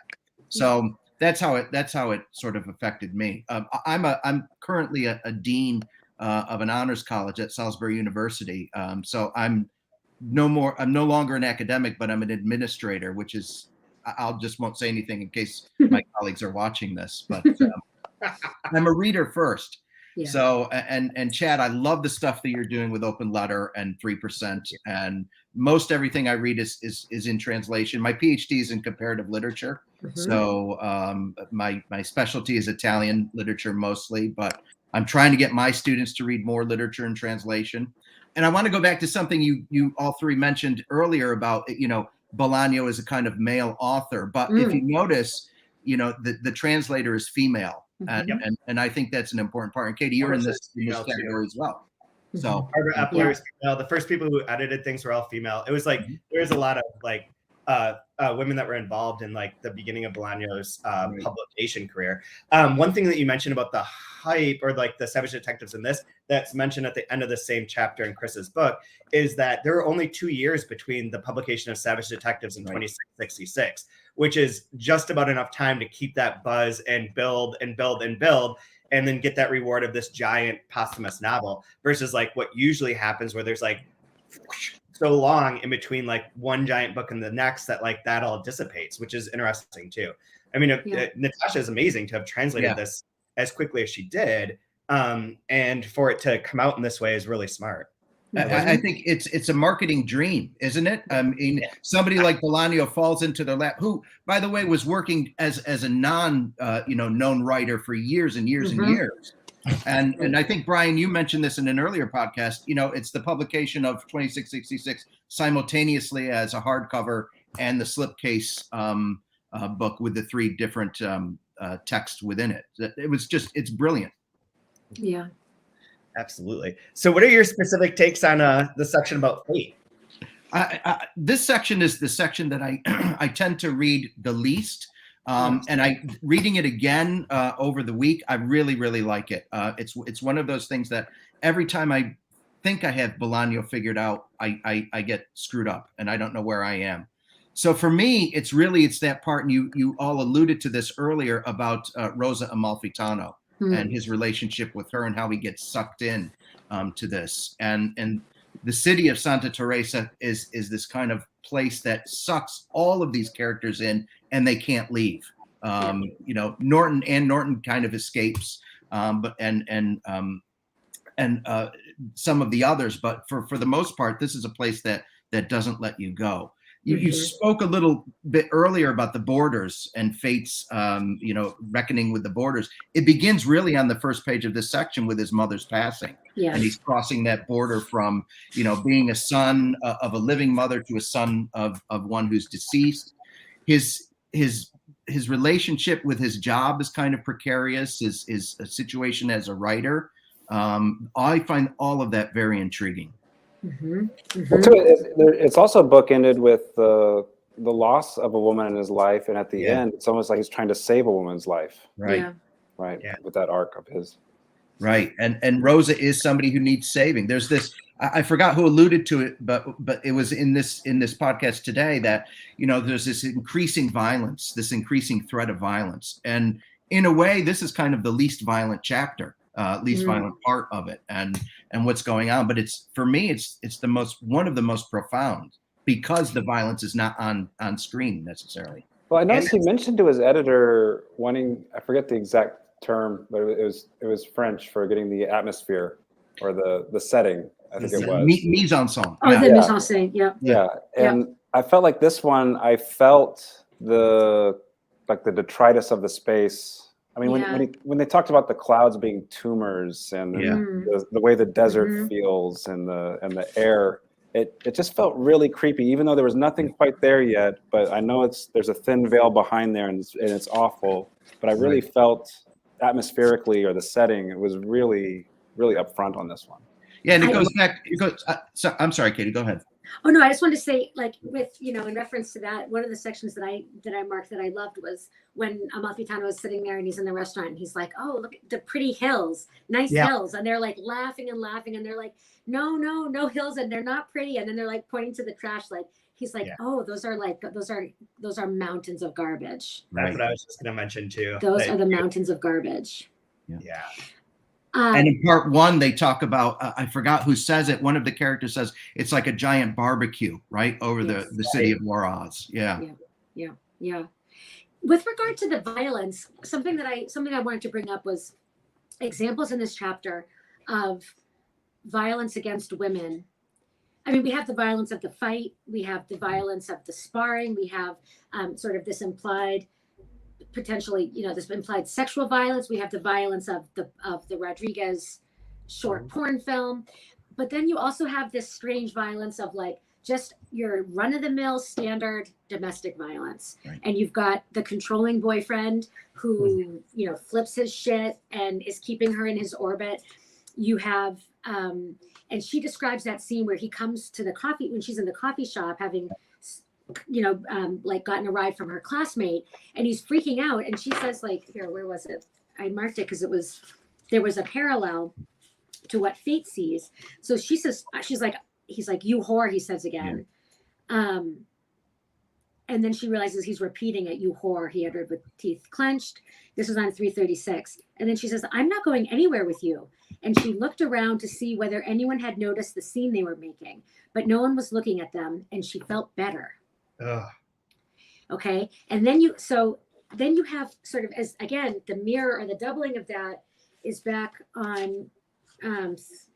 So that's how it sort of affected me. I'm currently a dean of an honors college at Salisbury University. So I'm no longer an academic, but I'm an administrator, which is, won't say anything in case my colleagues are watching this, but I'm a reader first. Yeah. So, and Chad, I love the stuff that you're doing with Open Letter and 3%. And most everything I read is in translation. My PhD is in comparative literature. So my specialty is Italian literature mostly, but I'm trying to get my students to read more literature in translation. And I want to go back to something you all three mentioned earlier about, Bolaño is a kind of male author, but if you notice, the translator is female. And I think that's an important part. And Katie, you're in this category as well. So Barbara Epler is female. The first people who edited things were all female. It was like there's a lot of women that were involved in like the beginning of Bolaño's publication career. One thing that you mentioned about the hype or like the Savage Detectives in this, that's mentioned at the end of the same chapter in Chris's book, is that there were only 2 years between the publication of Savage Detectives and 2666, which is just about enough time to keep that buzz and build and build and build, and then get that reward of this giant posthumous novel versus like what usually happens where there's like so long in between like one giant book and the next that like that all dissipates, which is interesting too. I mean, Natasha is amazing to have translated this as quickly as she did, and for it to come out in this way is really smart. I think it's a marketing dream, isn't it? I mean, somebody like Bolaño falls into their lap, who, by the way, was working as a known writer for years and years and years. And I think, Brian, you mentioned this in an earlier podcast. It's the publication of 2666 simultaneously as a hardcover and the slipcase book with the 3 different texts within it. It's brilliant. Yeah. Absolutely. So what are your specific takes on the section about fate? This section is the section that I tend to read the least. And reading it again over the week, I really, really like it. It's one of those things that every time I think I have Bolaño figured out, I get screwed up and I don't know where I am. So for me, it's that part, and you all alluded to this earlier about Rosa Amalfitano. and his relationship with her and how he gets sucked in to this. And the city of Santa Teresa is this kind of place that sucks all of these characters in, and they can't leave. You know, Norton kind of escapes, but some of the others, but for the most part, this is a place that doesn't let you go. You spoke a little bit earlier about the borders and Fate's, you know, reckoning with the borders. It begins really on the first page of this section with his mother's passing. Yes. And he's crossing that border from, you know, being a son of a living mother to a son of one who's deceased. His relationship with his job is kind of precarious. His situation as a writer. I find all of that very intriguing. It's also bookended with the loss of a woman in his life, and at the end, it's almost like he's trying to save a woman's life. Right. With that arc of his. Right, and Rosa is somebody who needs saving. There's this. I forgot who alluded to it, but it was in this podcast today that, you know, there's this increasing violence, this increasing threat of violence, and in a way, this is kind of the least violent chapter. Least violent part of it, and what's going on. But it's, for me, it's one of the most profound, because the violence is not on screen necessarily. Well, I noticed he mentioned to his editor wanting, I forget the exact term, but it was French for getting the atmosphere or the setting. I think it was mise en scène. Oh, the mise en scène. Yeah, and I felt like this one. I felt the detritus of the space. I mean, when they talked about the clouds being tumors and the way the desert feels and the air, it just felt really creepy, even though there was nothing quite there yet. But I know there's a thin veil behind there, and it's awful. But I really felt atmospherically, or the setting, it was really, really upfront on this one. Yeah, and it goes back. So, I'm sorry, Katie. Go ahead. Oh no, I just wanted to say, like, with, you know, in reference to that, one of the sections that I marked that I loved was when Amalfitano is sitting there and he's in the restaurant and he's like, "Oh, look at the pretty hills, nice hills," and they're like laughing and they're like, no hills, and they're not pretty, and then they're like pointing to the trash, like, he's like, "Oh, those are mountains of garbage." That's what I was just gonna mention too. Those are the mountains of garbage. Yeah. And in part one, they talk about, I forgot who says it. One of the characters says it's like a giant barbecue, right, over the city of Juarez. Yeah. With regard to the violence, something I wanted to bring up was examples in this chapter of violence against women. I mean, we have the violence of the fight, we have the violence of the sparring, we have sort of this implied, potentially, you know, this implied sexual violence. We have the violence of the Rodriguez short porn film, but then you also have this strange violence of, like, just your run-of-the-mill standard domestic violence. And you've got the controlling boyfriend who, you know, flips his shit and is keeping her in his orbit. You have and she describes that scene where he comes to the coffee, when she's in the coffee shop having, you know, like, gotten a ride from her classmate, and he's freaking out, and she says, like, here, where was it? I marked it because there was a parallel to what Fate sees. So she says, he's like, "You whore," he says again. And then she realizes he's repeating it, "You whore," he uttered with teeth clenched. This was on 336. And then she says, "I'm not going anywhere with you." And she looked around to see whether anyone had noticed the scene they were making, but no one was looking at them, and she felt better. Okay. And then you have sort of, as again, the mirror or the doubling of that is back on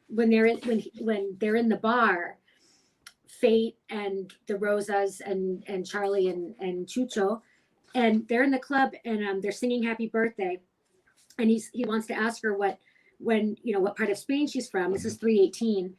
when they're in the bar, Fate and the Rosas and Charlie and Chucho, and they're in the club, and they're singing "Happy Birthday," and he wants to ask her what part of Spain she's from. This is 318.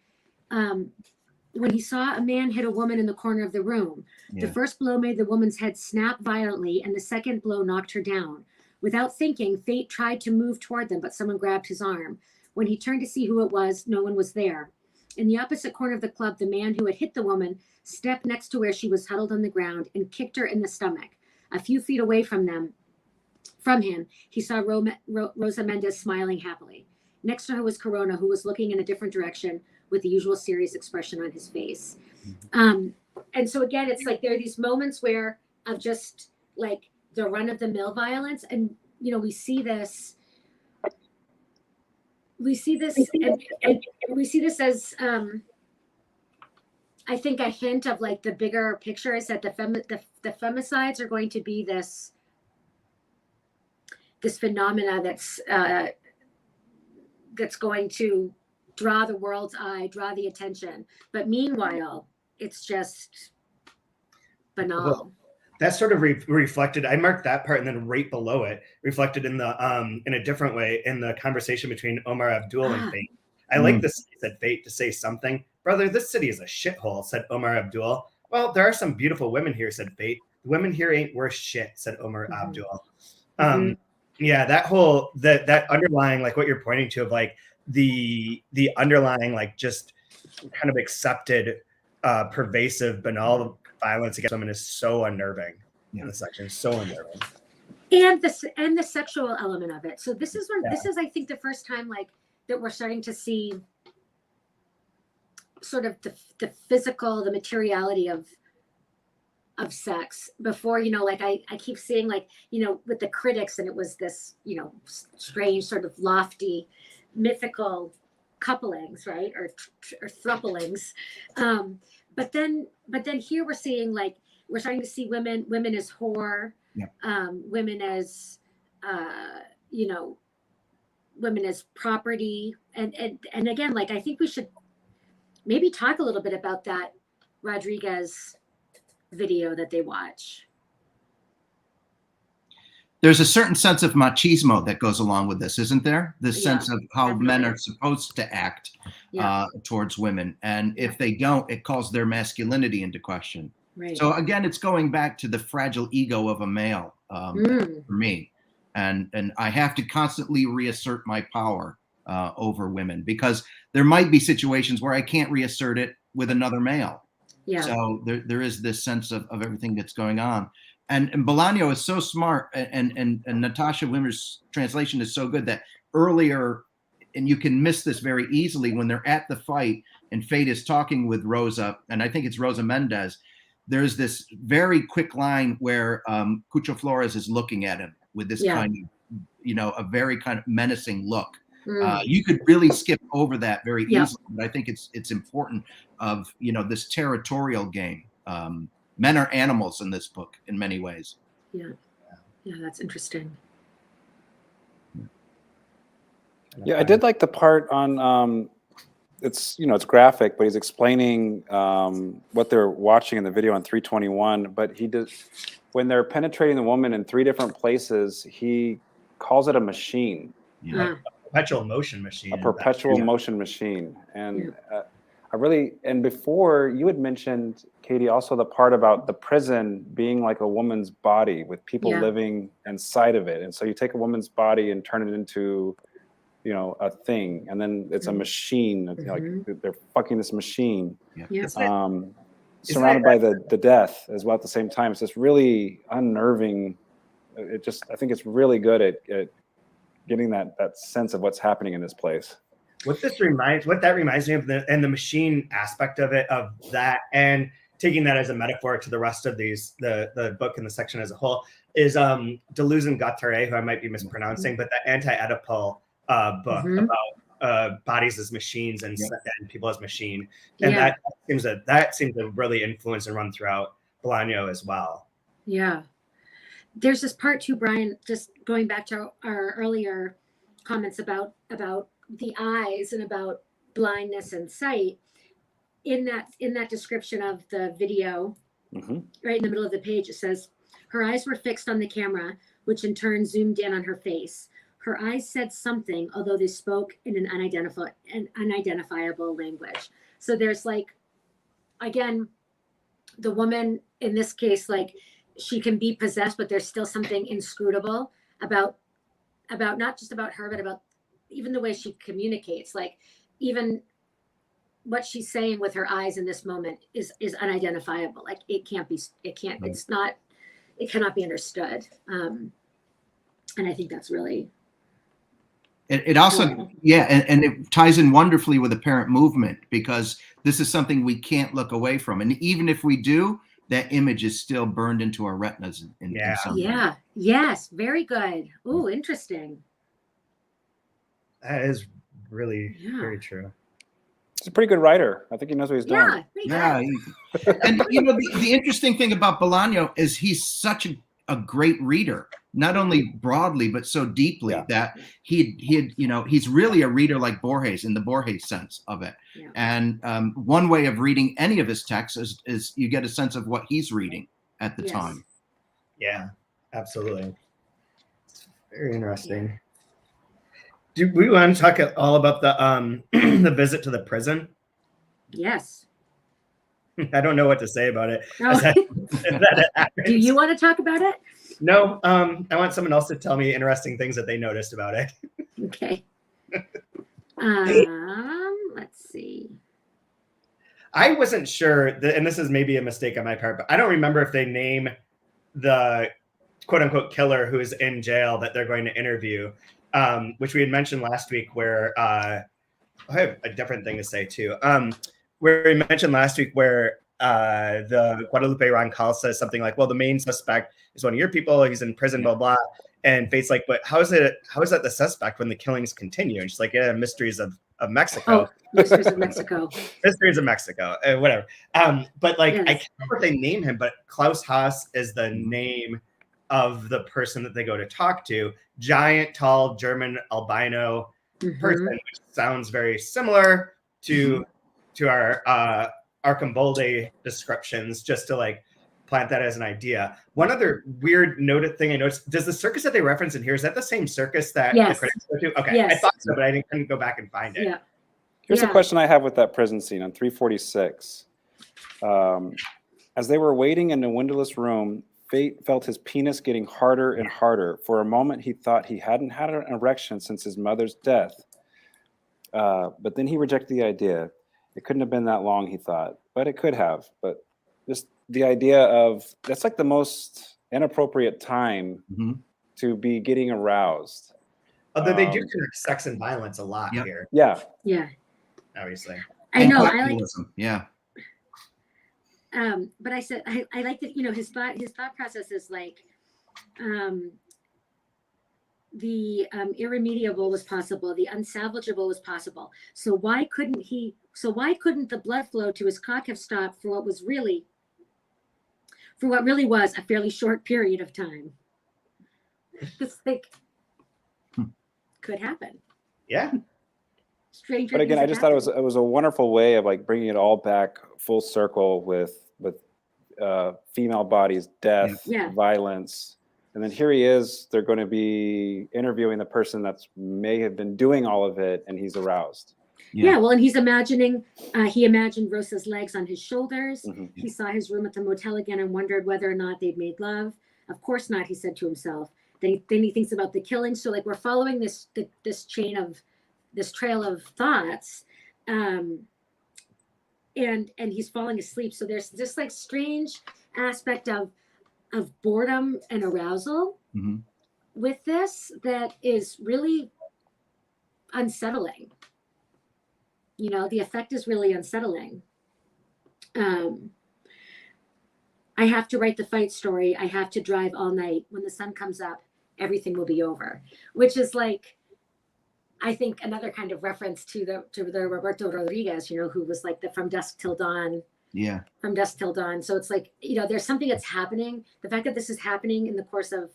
When he saw a man hit a woman in the corner of the room. The first blow made the woman's head snap violently, and the second blow knocked her down. Without thinking, Fate tried to move toward them, but someone grabbed his arm. When he turned to see who it was, no one was there. In the opposite corner of the club, the man who had hit the woman stepped next to where she was huddled on the ground and kicked her in the stomach. A few feet away from him, he saw Rosa Mendez smiling happily. Next to her was Corona, who was looking in a different direction with the usual serious expression on his face. And so again, it's like there are these moments where of just like the run-of-the-mill violence, and, you know, we see this we see this, and we see this as I think a hint of like the bigger picture is that the femicides are going to be this phenomena that's going to draw the world's eye, draw the attention. But meanwhile, it's just banal. Well, that's sort of reflected. I marked that part, and then right below it, reflected in the in a different way in the conversation between Omar Abdul and Fate. I like this, said Fate, to say something. Brother, this city is a shithole, said Omar Abdul. Well, there are some beautiful women here, said Fate. The women here ain't worth shit, said Omar Abdul. Yeah, that whole that underlying, like what you're pointing to, of like the underlying, like just kind of accepted pervasive banal violence against women is so unnerving in the section. So unnerving. And the sexual element of it. So this is this is, I think, the first time like that we're starting to see sort of the physical, the materiality of sex. Before, you know, like I keep seeing, like, you know, with the critics, and it was this, you know, strange sort of lofty mythical couplings, right, or thruplings, but then here we're seeing, like, we're starting to see women as whore, women as you know, women as property, and again, like, I think we should maybe talk a little bit about that Rodriguez video that they watch. There's a certain sense of machismo that goes along with this, isn't there? This sense of how definitely men are supposed to act towards women. And if they don't, it calls their masculinity into question. Right. So again, it's going back to the fragile ego of a male for me. And I have to constantly reassert my power over women, because there might be situations where I can't reassert it with another male. Yeah. So there is this sense of everything that's going on. And Bolaño is so smart, and Natasha Wimmer's translation is so good that earlier, and you can miss this very easily, when they're at the fight and Fate is talking with Rosa, and I think it's Rosa Mendez, there's this very quick line where Cucho Flores is looking at him with this kind of, you know, a very kind of menacing look. You could really skip over that very easily, but I think it's important of, you know, this territorial game. Men are animals in this book in many ways. Yeah, that's interesting. Yeah, I did like the part on it's, you know, it's graphic, but he's explaining what they're watching in the video on 321. But he does, when they're penetrating the woman in 3 different places, he calls it a machine. A perpetual motion machine. A perpetual motion machine. And I really, and before you had mentioned, Katie, also the part about the prison being like a woman's body with people living inside of it. And so you take a woman's body and turn it into, you know, a thing, and then it's a machine. Like they're fucking this machine, surrounded by the death as well at the same time. It's just really unnerving. I think it's really good at getting that sense of what's happening in this place. What that reminds me of, the machine aspect of it, of that, and taking that as a metaphor to the rest of these, the book and the section as a whole, is Deleuze and Guattari, who I might be mispronouncing, but the anti-Oedipal book about bodies as machines and people as machine, and that seems to really influence and run throughout Bolaño as well. Yeah, there's this part too, Brian. Just going back to our earlier comments about the eyes and about blindness and sight. In that description of the video, right in the middle of the page, it says, "Her eyes were fixed on the camera, which in turn zoomed in on her face. Her eyes said something, although they spoke in an unidentifiable language." So there's, like, again, the woman in this case, like, she can be possessed, but there's still something inscrutable about not just about her, but about even the way she communicates. Like, even what she's saying with her eyes in this moment is unidentifiable. Like, it cannot be understood. And I think that's really, it also, and it ties in wonderfully with apparent movement, because this is something we can't look away from. And even if we do, that image is still burned into our retinas in some way. Yes, very good. Ooh, interesting. That is Really, Yeah. very true. He's a pretty good writer. I think he knows what he's doing. Yeah, pretty Yeah, good. and you know the interesting thing about Bolaño is he's such a great reader, not only broadly but so deeply Yeah. that he you know, he's really a reader like Borges in the Borges sense of it. Yeah. And one way of reading any of his texts is you get a sense of what he's reading at the Yes. time. Yeah, absolutely. It's very interesting. Do we want to talk all about the the visit to the prison? Yes. I don't know what to say about it. No. As that happens. Do you want to talk about it? No, I want someone else to tell me interesting things that they noticed about it. Okay. Let's see. I wasn't sure, and this is maybe a mistake on my part, but I don't remember if they name the quote unquote killer who is in jail that they're going to interview, which we had mentioned last week where I have a different thing to say too. Where we mentioned last week where the Guadalupe Roncal says something like, well, the main suspect is one of your people. He's in prison, blah, blah. And Fate's like, but how is that the suspect when the killings continue? And she's like, yeah, mysteries of Mexico. Oh, Mysteries of Mexico. Mysteries of Mexico, whatever. But like, Yes. I can't remember what they name him, but Klaus Haas is the name of the person that they go to talk to. Giant, tall, German albino person, which sounds very similar to our Arcambolde descriptions, just to like plant that as an idea. One other weird noted thing I noticed: does the circus that they reference in here, is that the same circus that Yes. the critics go to? Okay, Yes. I thought so, but I couldn't go back and find it. Yeah. Here's a Yeah. question I have with that prison scene on 346. As they were waiting in a windowless room, Fate felt his penis getting harder and harder. For a moment, he thought he hadn't had an erection since his mother's death. But then he rejected the idea. It couldn't have been that long, he thought, but it could have. But just the idea of that's like the most inappropriate time to be getting aroused. Although they do connect sex and violence a lot Yep. here, Yeah. Yeah. obviously. I And know. I like. capitalism, yeah. But I said I like that. You know, his thought process is like, the irremediable was possible, the unsalvageable was possible. So why couldn't the blood flow to his cock have stopped for what really was a fairly short period of time? It's like could happen. Yeah. Stranger But again, things I just have thought it was a wonderful way of like bringing it all back full circle with female bodies, death, Yeah. violence, and then here he is. They're going to be interviewing the person that's may have been doing all of it, and he's aroused. Yeah, well, and he's imagining, he imagined Rosa's legs on his shoulders. Mhm. He saw his room at the motel again and wondered whether or not they'd made love. Of course not, he said to himself. Then he thinks about the killing. So like we're following this trail of thoughts. And he's falling asleep. So there's this like strange aspect of boredom and arousal with this that is really unsettling. You know, the effect is really unsettling. I have to write the fight story. I have to drive all night. When the sun comes up, everything will be over. Which is like, I think another kind of reference to the Roberto Rodriguez, you know, who was like the From Dusk Till Dawn. Yeah. From Dusk Till Dawn. So it's like, you know, there's something that's happening. The fact that this is happening in the course of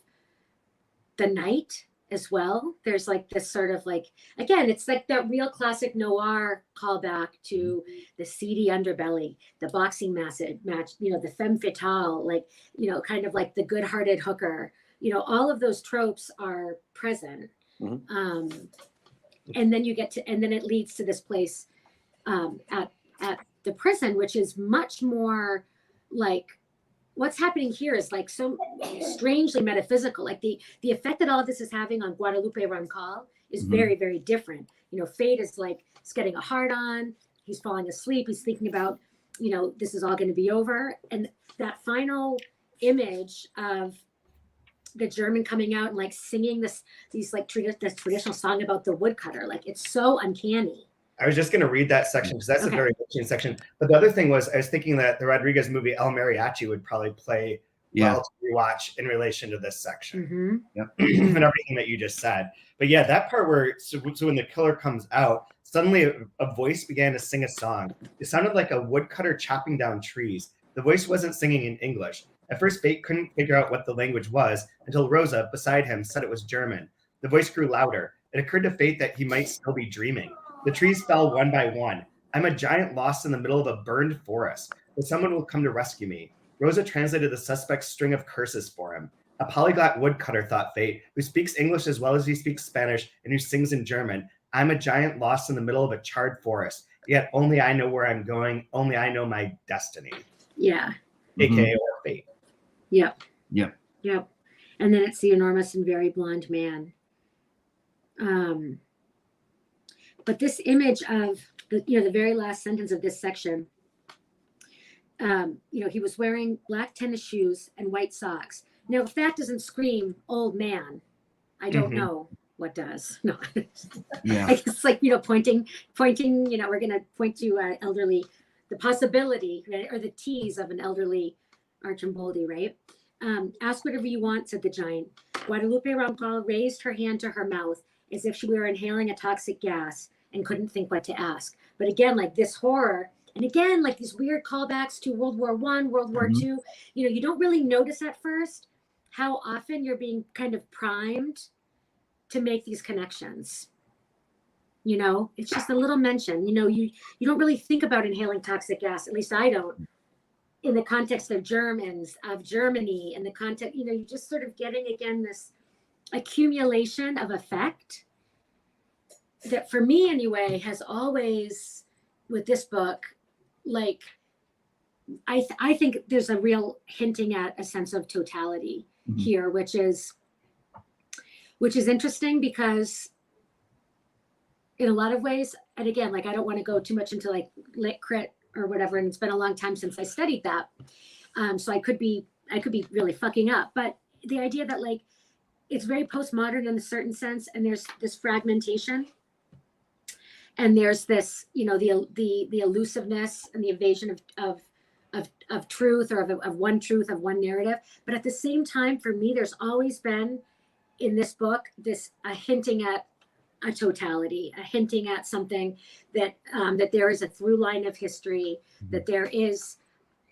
the night as well. There's like this sort of like, again, it's like that real classic noir callback to the seedy underbelly, the boxing match, you know, the femme fatale, like, you know, kind of like the good-hearted hooker, you know, all of those tropes are present. And then it leads to this place at the prison, which is much more like, what's happening here is like so strangely metaphysical. Like the effect that all of this is having on Guadalupe Roncal is very, very different. You know, Fate is like, it's getting a hard on. He's falling asleep. He's thinking about, you know, this is all going to be over. And that final image of the German coming out and like singing this traditional song about the woodcutter, like it's so uncanny. I was just going to read that section because that's a very interesting section. But the other thing was, I was thinking that the Rodriguez movie El Mariachi would probably play Yeah. well to rewatch in relation to this section. Mm-hmm. And everything that you just said. But yeah, that part where so when the killer comes out, suddenly a voice began to sing a song. It sounded like a woodcutter chopping down trees. The voice wasn't singing in English. At first, Fate couldn't figure out what the language was until Rosa, beside him, said it was German. The voice grew louder. It occurred to Fate that he might still be dreaming. The trees fell one by one. I'm a giant lost in the middle of a burned forest, but someone will come to rescue me. Rosa translated the suspect's string of curses for him. A polyglot woodcutter, thought Fate, who speaks English as well as he speaks Spanish and who sings in German. I'm a giant lost in the middle of a charred forest. Yet only I know where I'm going. Only I know my destiny. Yeah. AKA or Fate. Yep. Yep. Yep. And then it's the enormous and very blonde man. But this image of the very last sentence of this section, he was wearing black tennis shoes and white socks. Now, if that doesn't scream old man, I don't know what does. No. Yeah. I guess like, pointing, we're going to point to elderly, the possibility, right, or the tease of an elderly Archamboldi, right? Ask whatever you want, said the giant. Guadalupe Rampal raised her hand to her mouth as if she were inhaling a toxic gas and couldn't think what to ask. But again, like this horror, and again, like these weird callbacks to World War I, World War II, you don't really notice at first how often you're being kind of primed to make these connections. It's just a little mention. You don't really think about inhaling toxic gas, at least I don't, in the context of Germans, of Germany, in the context, you're just sort of getting, again, this accumulation of effect that for me anyway has always, with this book, like, I think there's a real hinting at a sense of totality here, which is interesting because in a lot of ways, and again, like I don't want to go too much into like lit crit or whatever, and it's been a long time since I studied that, so I could be really fucking up. But the idea that like it's very postmodern in a certain sense, and there's this fragmentation, and there's this the elusiveness and the evasion of truth, or of one truth, of one narrative. But at the same time, for me, there's always been in this book this hinting at a totality, a hinting at something that that there is a through line of history, that there is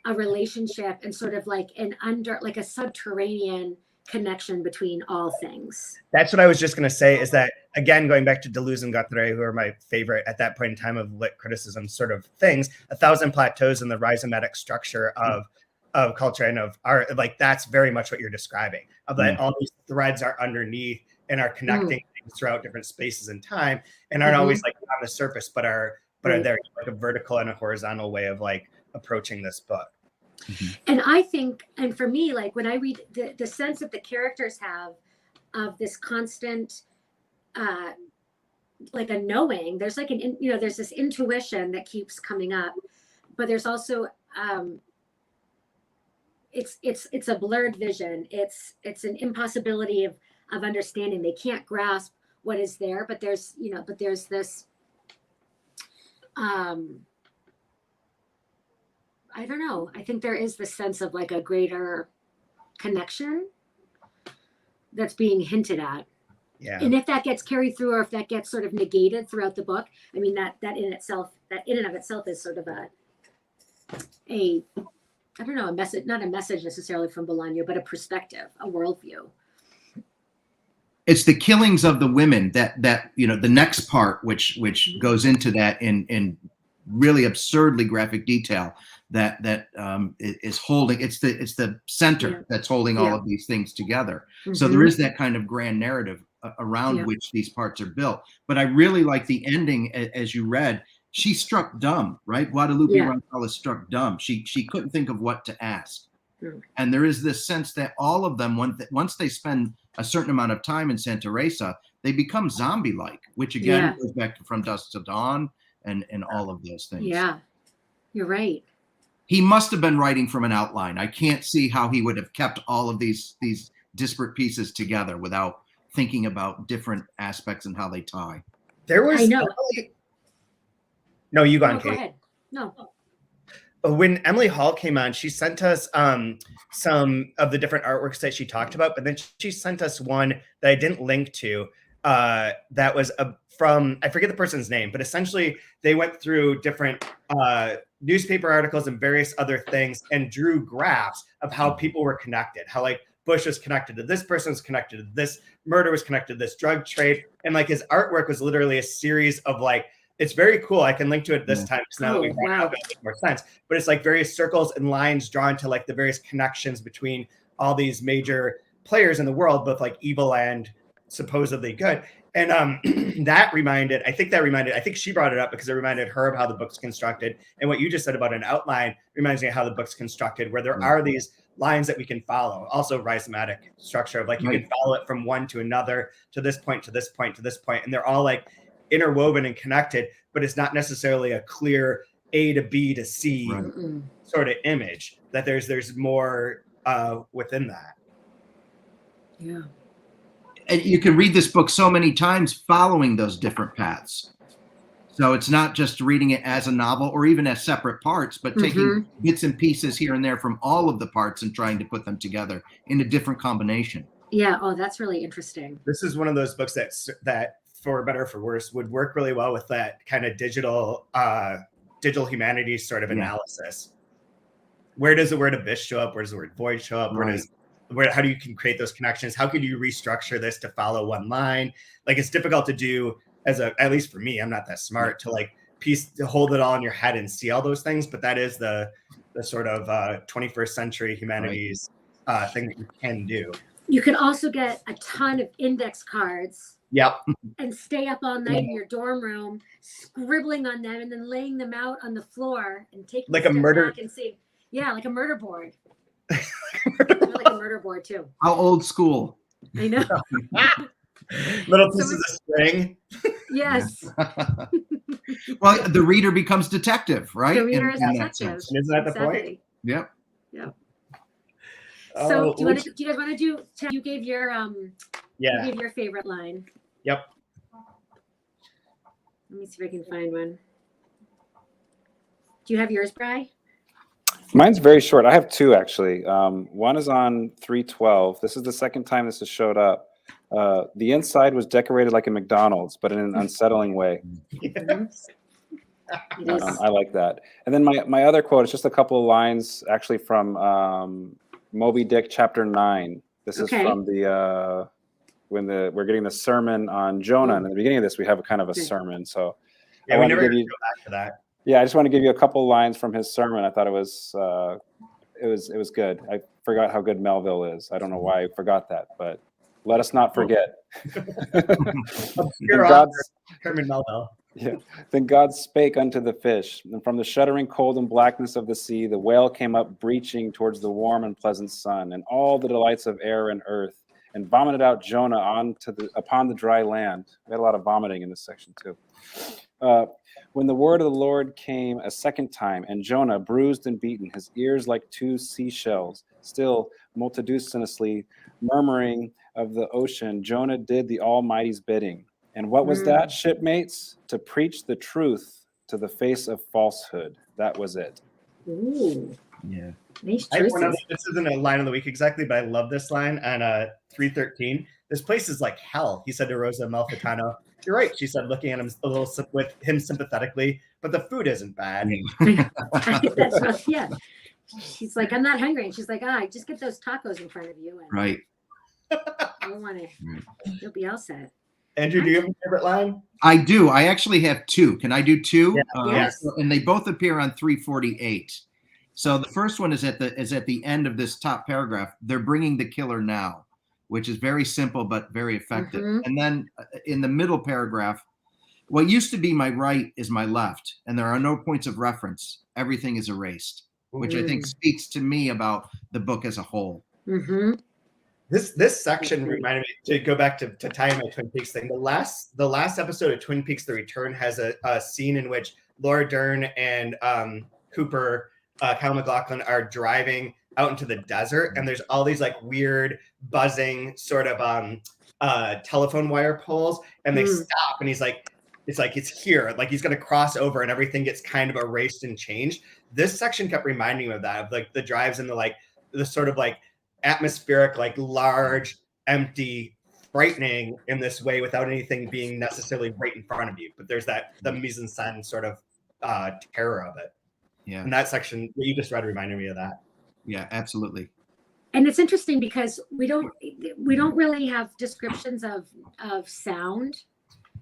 a relationship and sort of like a subterranean connection between all things. That's what I was just going to say, is that, again, going back to Deleuze and Guattari, who are my favorite at that point in time of lit criticism sort of things, 1,000 plateaus and the rhizomatic structure of culture and of art, like that's very much what you're describing, of that all these threads are underneath and are connecting things throughout different spaces and time, and aren't always like on the surface, but are there like a vertical and a horizontal way of like approaching this book. And I think, and for me, like when I read the sense that the characters have of this constant, like a knowing, there's like there's this intuition that keeps coming up, but there's also, it's a blurred vision. It's an impossibility of understanding. They can't grasp what is there, but there's this, I don't know. I think there is this sense of like a greater connection that's being hinted at. Yeah. And if that gets carried through, or if that gets sort of negated throughout the book, I mean, that in and of itself is sort of a I don't know, a message, not a message necessarily from Bolaño, but a perspective, a worldview. It's the killings of the women that the next part, which goes into that in really absurdly graphic detail, that is holding. It's the center that's holding all of these things together. So there is that kind of grand narrative around which these parts are built. But I really like the ending, as you read. She struck dumb, right? Guadalupe Rampal is struck dumb. She couldn't think of what to ask. And there is this sense that all of them, once they spend a certain amount of time in Santa Teresa, they become zombie-like, which again goes back to From Dusk to Dawn and all of those things. Yeah, you're right. He must have been writing from an outline. I can't see how he would have kept all of these disparate pieces together without thinking about different aspects and how they tie. There was I know. No, you go on, Go Kate. ahead. No. when Emily Hall came on, she sent us some of the different artworks that she talked about, but then she sent us one that I didn't link to. That was from, I forget the person's name, but essentially they went through different newspaper articles and various other things and drew graphs of how people were connected, how like Bush was connected to this person, was connected to this murder, was connected to this drug trade, and like his artwork was literally a series of like, it's very cool. I can link to it this time because now that we've brought it up, it makes more sense. But it's like various circles and lines drawn to like the various connections between all these major players in the world, both like evil and supposedly good. And I think she brought it up because it reminded her of how the book's constructed. And what you just said about an outline reminds me of how the book's constructed, where there are these lines that we can follow. Also rhizomatic structure of like you can follow it from one to another, to this point, to this point, to this point. And they're all like interwoven and connected, but it's not necessarily a clear A to B to C sort of image, that there's more within that. Yeah. And you can read this book so many times following those different paths. So it's not just reading it as a novel or even as separate parts, but taking bits and pieces here and there from all of the parts and trying to put them together in a different combination. Yeah. Oh, that's really interesting. This is one of those books that for better or for worse would work really well with that kind of digital humanities sort of analysis. Where does the word abyss show up? Where does the word void show up? How do you can create those connections? How could you restructure this to follow one line? Like it's difficult to do at least for me, I'm not that smart to like to hold it all in your head and see all those things. But that is the sort of 21st century humanities thing that you can do. You can also get a ton of index cards. Yep. And stay up all night in your dorm room, scribbling on them and then laying them out on the floor and taking like a murder back and see. Yeah, like a murder board. Like a murder board too. How old school. I know. Little pieces of string. Yes. Well, the reader becomes detective, right? The reader is detective. Isn't that the point? Yep. Yep. So do you guys want to do? You gave your you gave your favorite line. Yep. Let me see if I can find one. Do you have yours, Bri? Mine's very short. I have two actually. One is on 312. This is the second time this has showed up. The inside was decorated like a McDonald's, but in an unsettling way. I like that. And then my other quote is just a couple of lines actually from Moby Dick chapter 9. This is from the when we're getting the sermon on Jonah, and at the beginning of this we have a kind of a sermon. So we never go back to that. Yeah, I just want to give you a couple lines from his sermon. I thought it was good. I forgot how good Melville is. I don't know why I forgot that, but let us not forget. Herman Melville. Yeah. Then God spake unto the fish, and from the shuddering cold and blackness of the sea, the whale came up breaching towards the warm and pleasant sun, and all the delights of air and earth, and vomited out Jonah upon the dry land. We had a lot of vomiting in this section too. When the word of the Lord came a second time, and Jonah, bruised and beaten, his ears like two seashells, still multitudinously murmuring of the ocean, Jonah did the Almighty's bidding. And what was that, shipmates? To preach the truth to the face of falsehood. That was it. Ooh. Yeah. Nice this isn't a line of the week exactly, but I love this line on 313. This place is like hell, he said to Rosa Malfitano. You're right, she said, looking at him a little with him sympathetically, but the food isn't bad. That's what, yeah. She's like, I'm not hungry. And she's like, just get those tacos in front of you. And right. I don't want to. You'll be all set. Andrew, do you have a favorite line? I do. I actually have two. Can I do two? Yeah. Yes. And they both appear on 348. So the first one is at the end of this top paragraph. They're bringing the killer now, which is very simple but very effective. And then in the middle paragraph, what used to be my right is my left, and there are no points of reference. Everything is erased, which I think speaks to me about the book as a whole. This section reminded me to go back to tie in my Twin Peaks thing. The last episode of Twin Peaks: The Return has a scene in which Laura Dern and Cooper, Kyle MacLachlan, are driving out into the desert, and there's all these like weird buzzing sort of telephone wire poles, and they stop, and he's like, it's like it's here, like he's going to cross over and everything gets kind of erased and changed. This section kept reminding me of that, of like the drives and the sort of like atmospheric, like large, empty, frightening in this way without anything being necessarily right in front of you. But there's the mise en scène sort of terror of it. Yeah. And that section that you just read reminded me of that. Yeah, absolutely. And it's interesting because we don't really have descriptions of sound,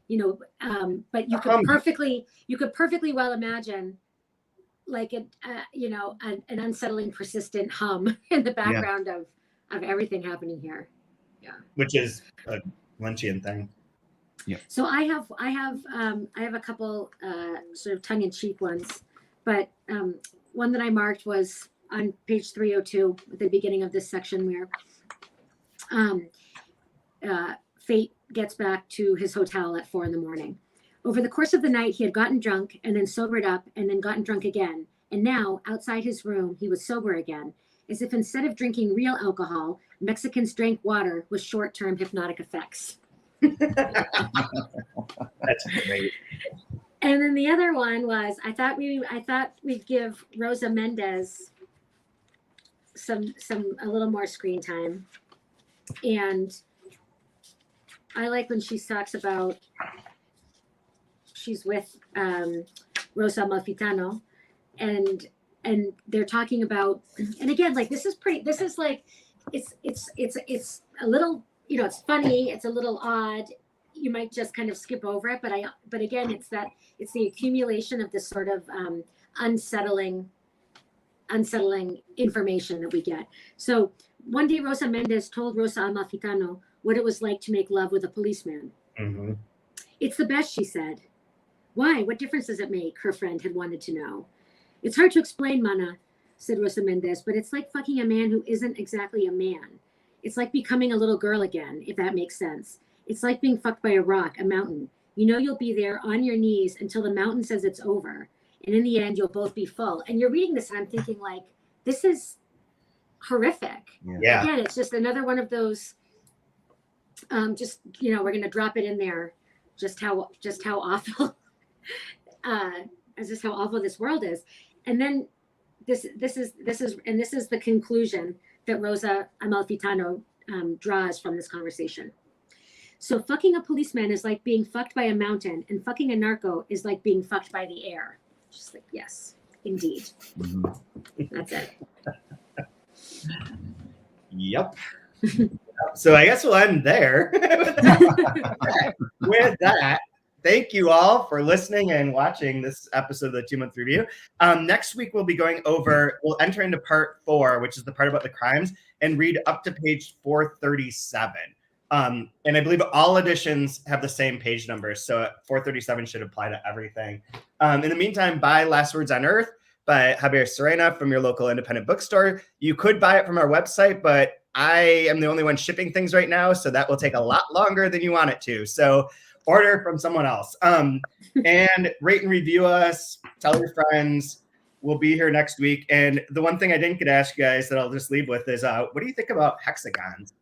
but you could perfectly well imagine like an unsettling, persistent hum in the background of everything happening here. Yeah, which is a Lynchian thing. Yeah. So I have a couple sort of tongue-in-cheek ones, but one that I marked was on page 302 at the beginning of this section where Fate gets back to his hotel at 4 a.m. Over the course of the night, he had gotten drunk and then sobered up and then gotten drunk again. And now, outside his room, he was sober again, as if instead of drinking real alcohol, Mexicans drank water with short-term hypnotic effects. That's great. And then the other one was I thought we'd give Rosa Mendez a little more screen time. And I like when she talks about she's with Rosa Amalfitano and they're talking about, and again, like this is like it's a little, it's funny, it's a little odd, you might just kind of skip over it, but again, it's the accumulation of this sort of unsettling information that we get. So one day Rosa Mendez told Rosa Amalfitano what it was like to make love with a policeman. Mm-hmm. It's the best, she said. Why? What difference does it make? Her friend had wanted to know. It's hard to explain, Mana, said Rosa Mendez, but it's like fucking a man who isn't exactly a man. It's like becoming a little girl again, if that makes sense. It's like being fucked by a rock, a mountain. You'll be there on your knees until the mountain says it's over. And in the end, you'll both be full. And you're reading this and I'm thinking like, this is horrific. Yeah. Again, it's just another one of those, we're going to drop it in there. Just how awful, just how awful this world is. And then this is the conclusion that Rosa Amalfitano draws from this conversation. So fucking a policeman is like being fucked by a mountain, and fucking a narco is like being fucked by the air. Just like, yes, indeed. Mm-hmm. That's it. Yep. So I guess we'll end there. With that, thank you all for listening and watching this episode of the 2-Month Review. Next week, we'll enter into part 4, which is the part about the crimes, and read up to page 437. And I believe all editions have the same page numbers, so 437 should apply to everything. In the meantime, buy Last Words on Earth by Javier Serena from your local independent bookstore. You could buy it from our website, but I am the only one shipping things right now, so that will take a lot longer than you want it to. So order from someone else. And rate and review us. Tell your friends. We'll be here next week. And the one thing I didn't get to ask you guys that I'll just leave with is, what do you think about hexagons?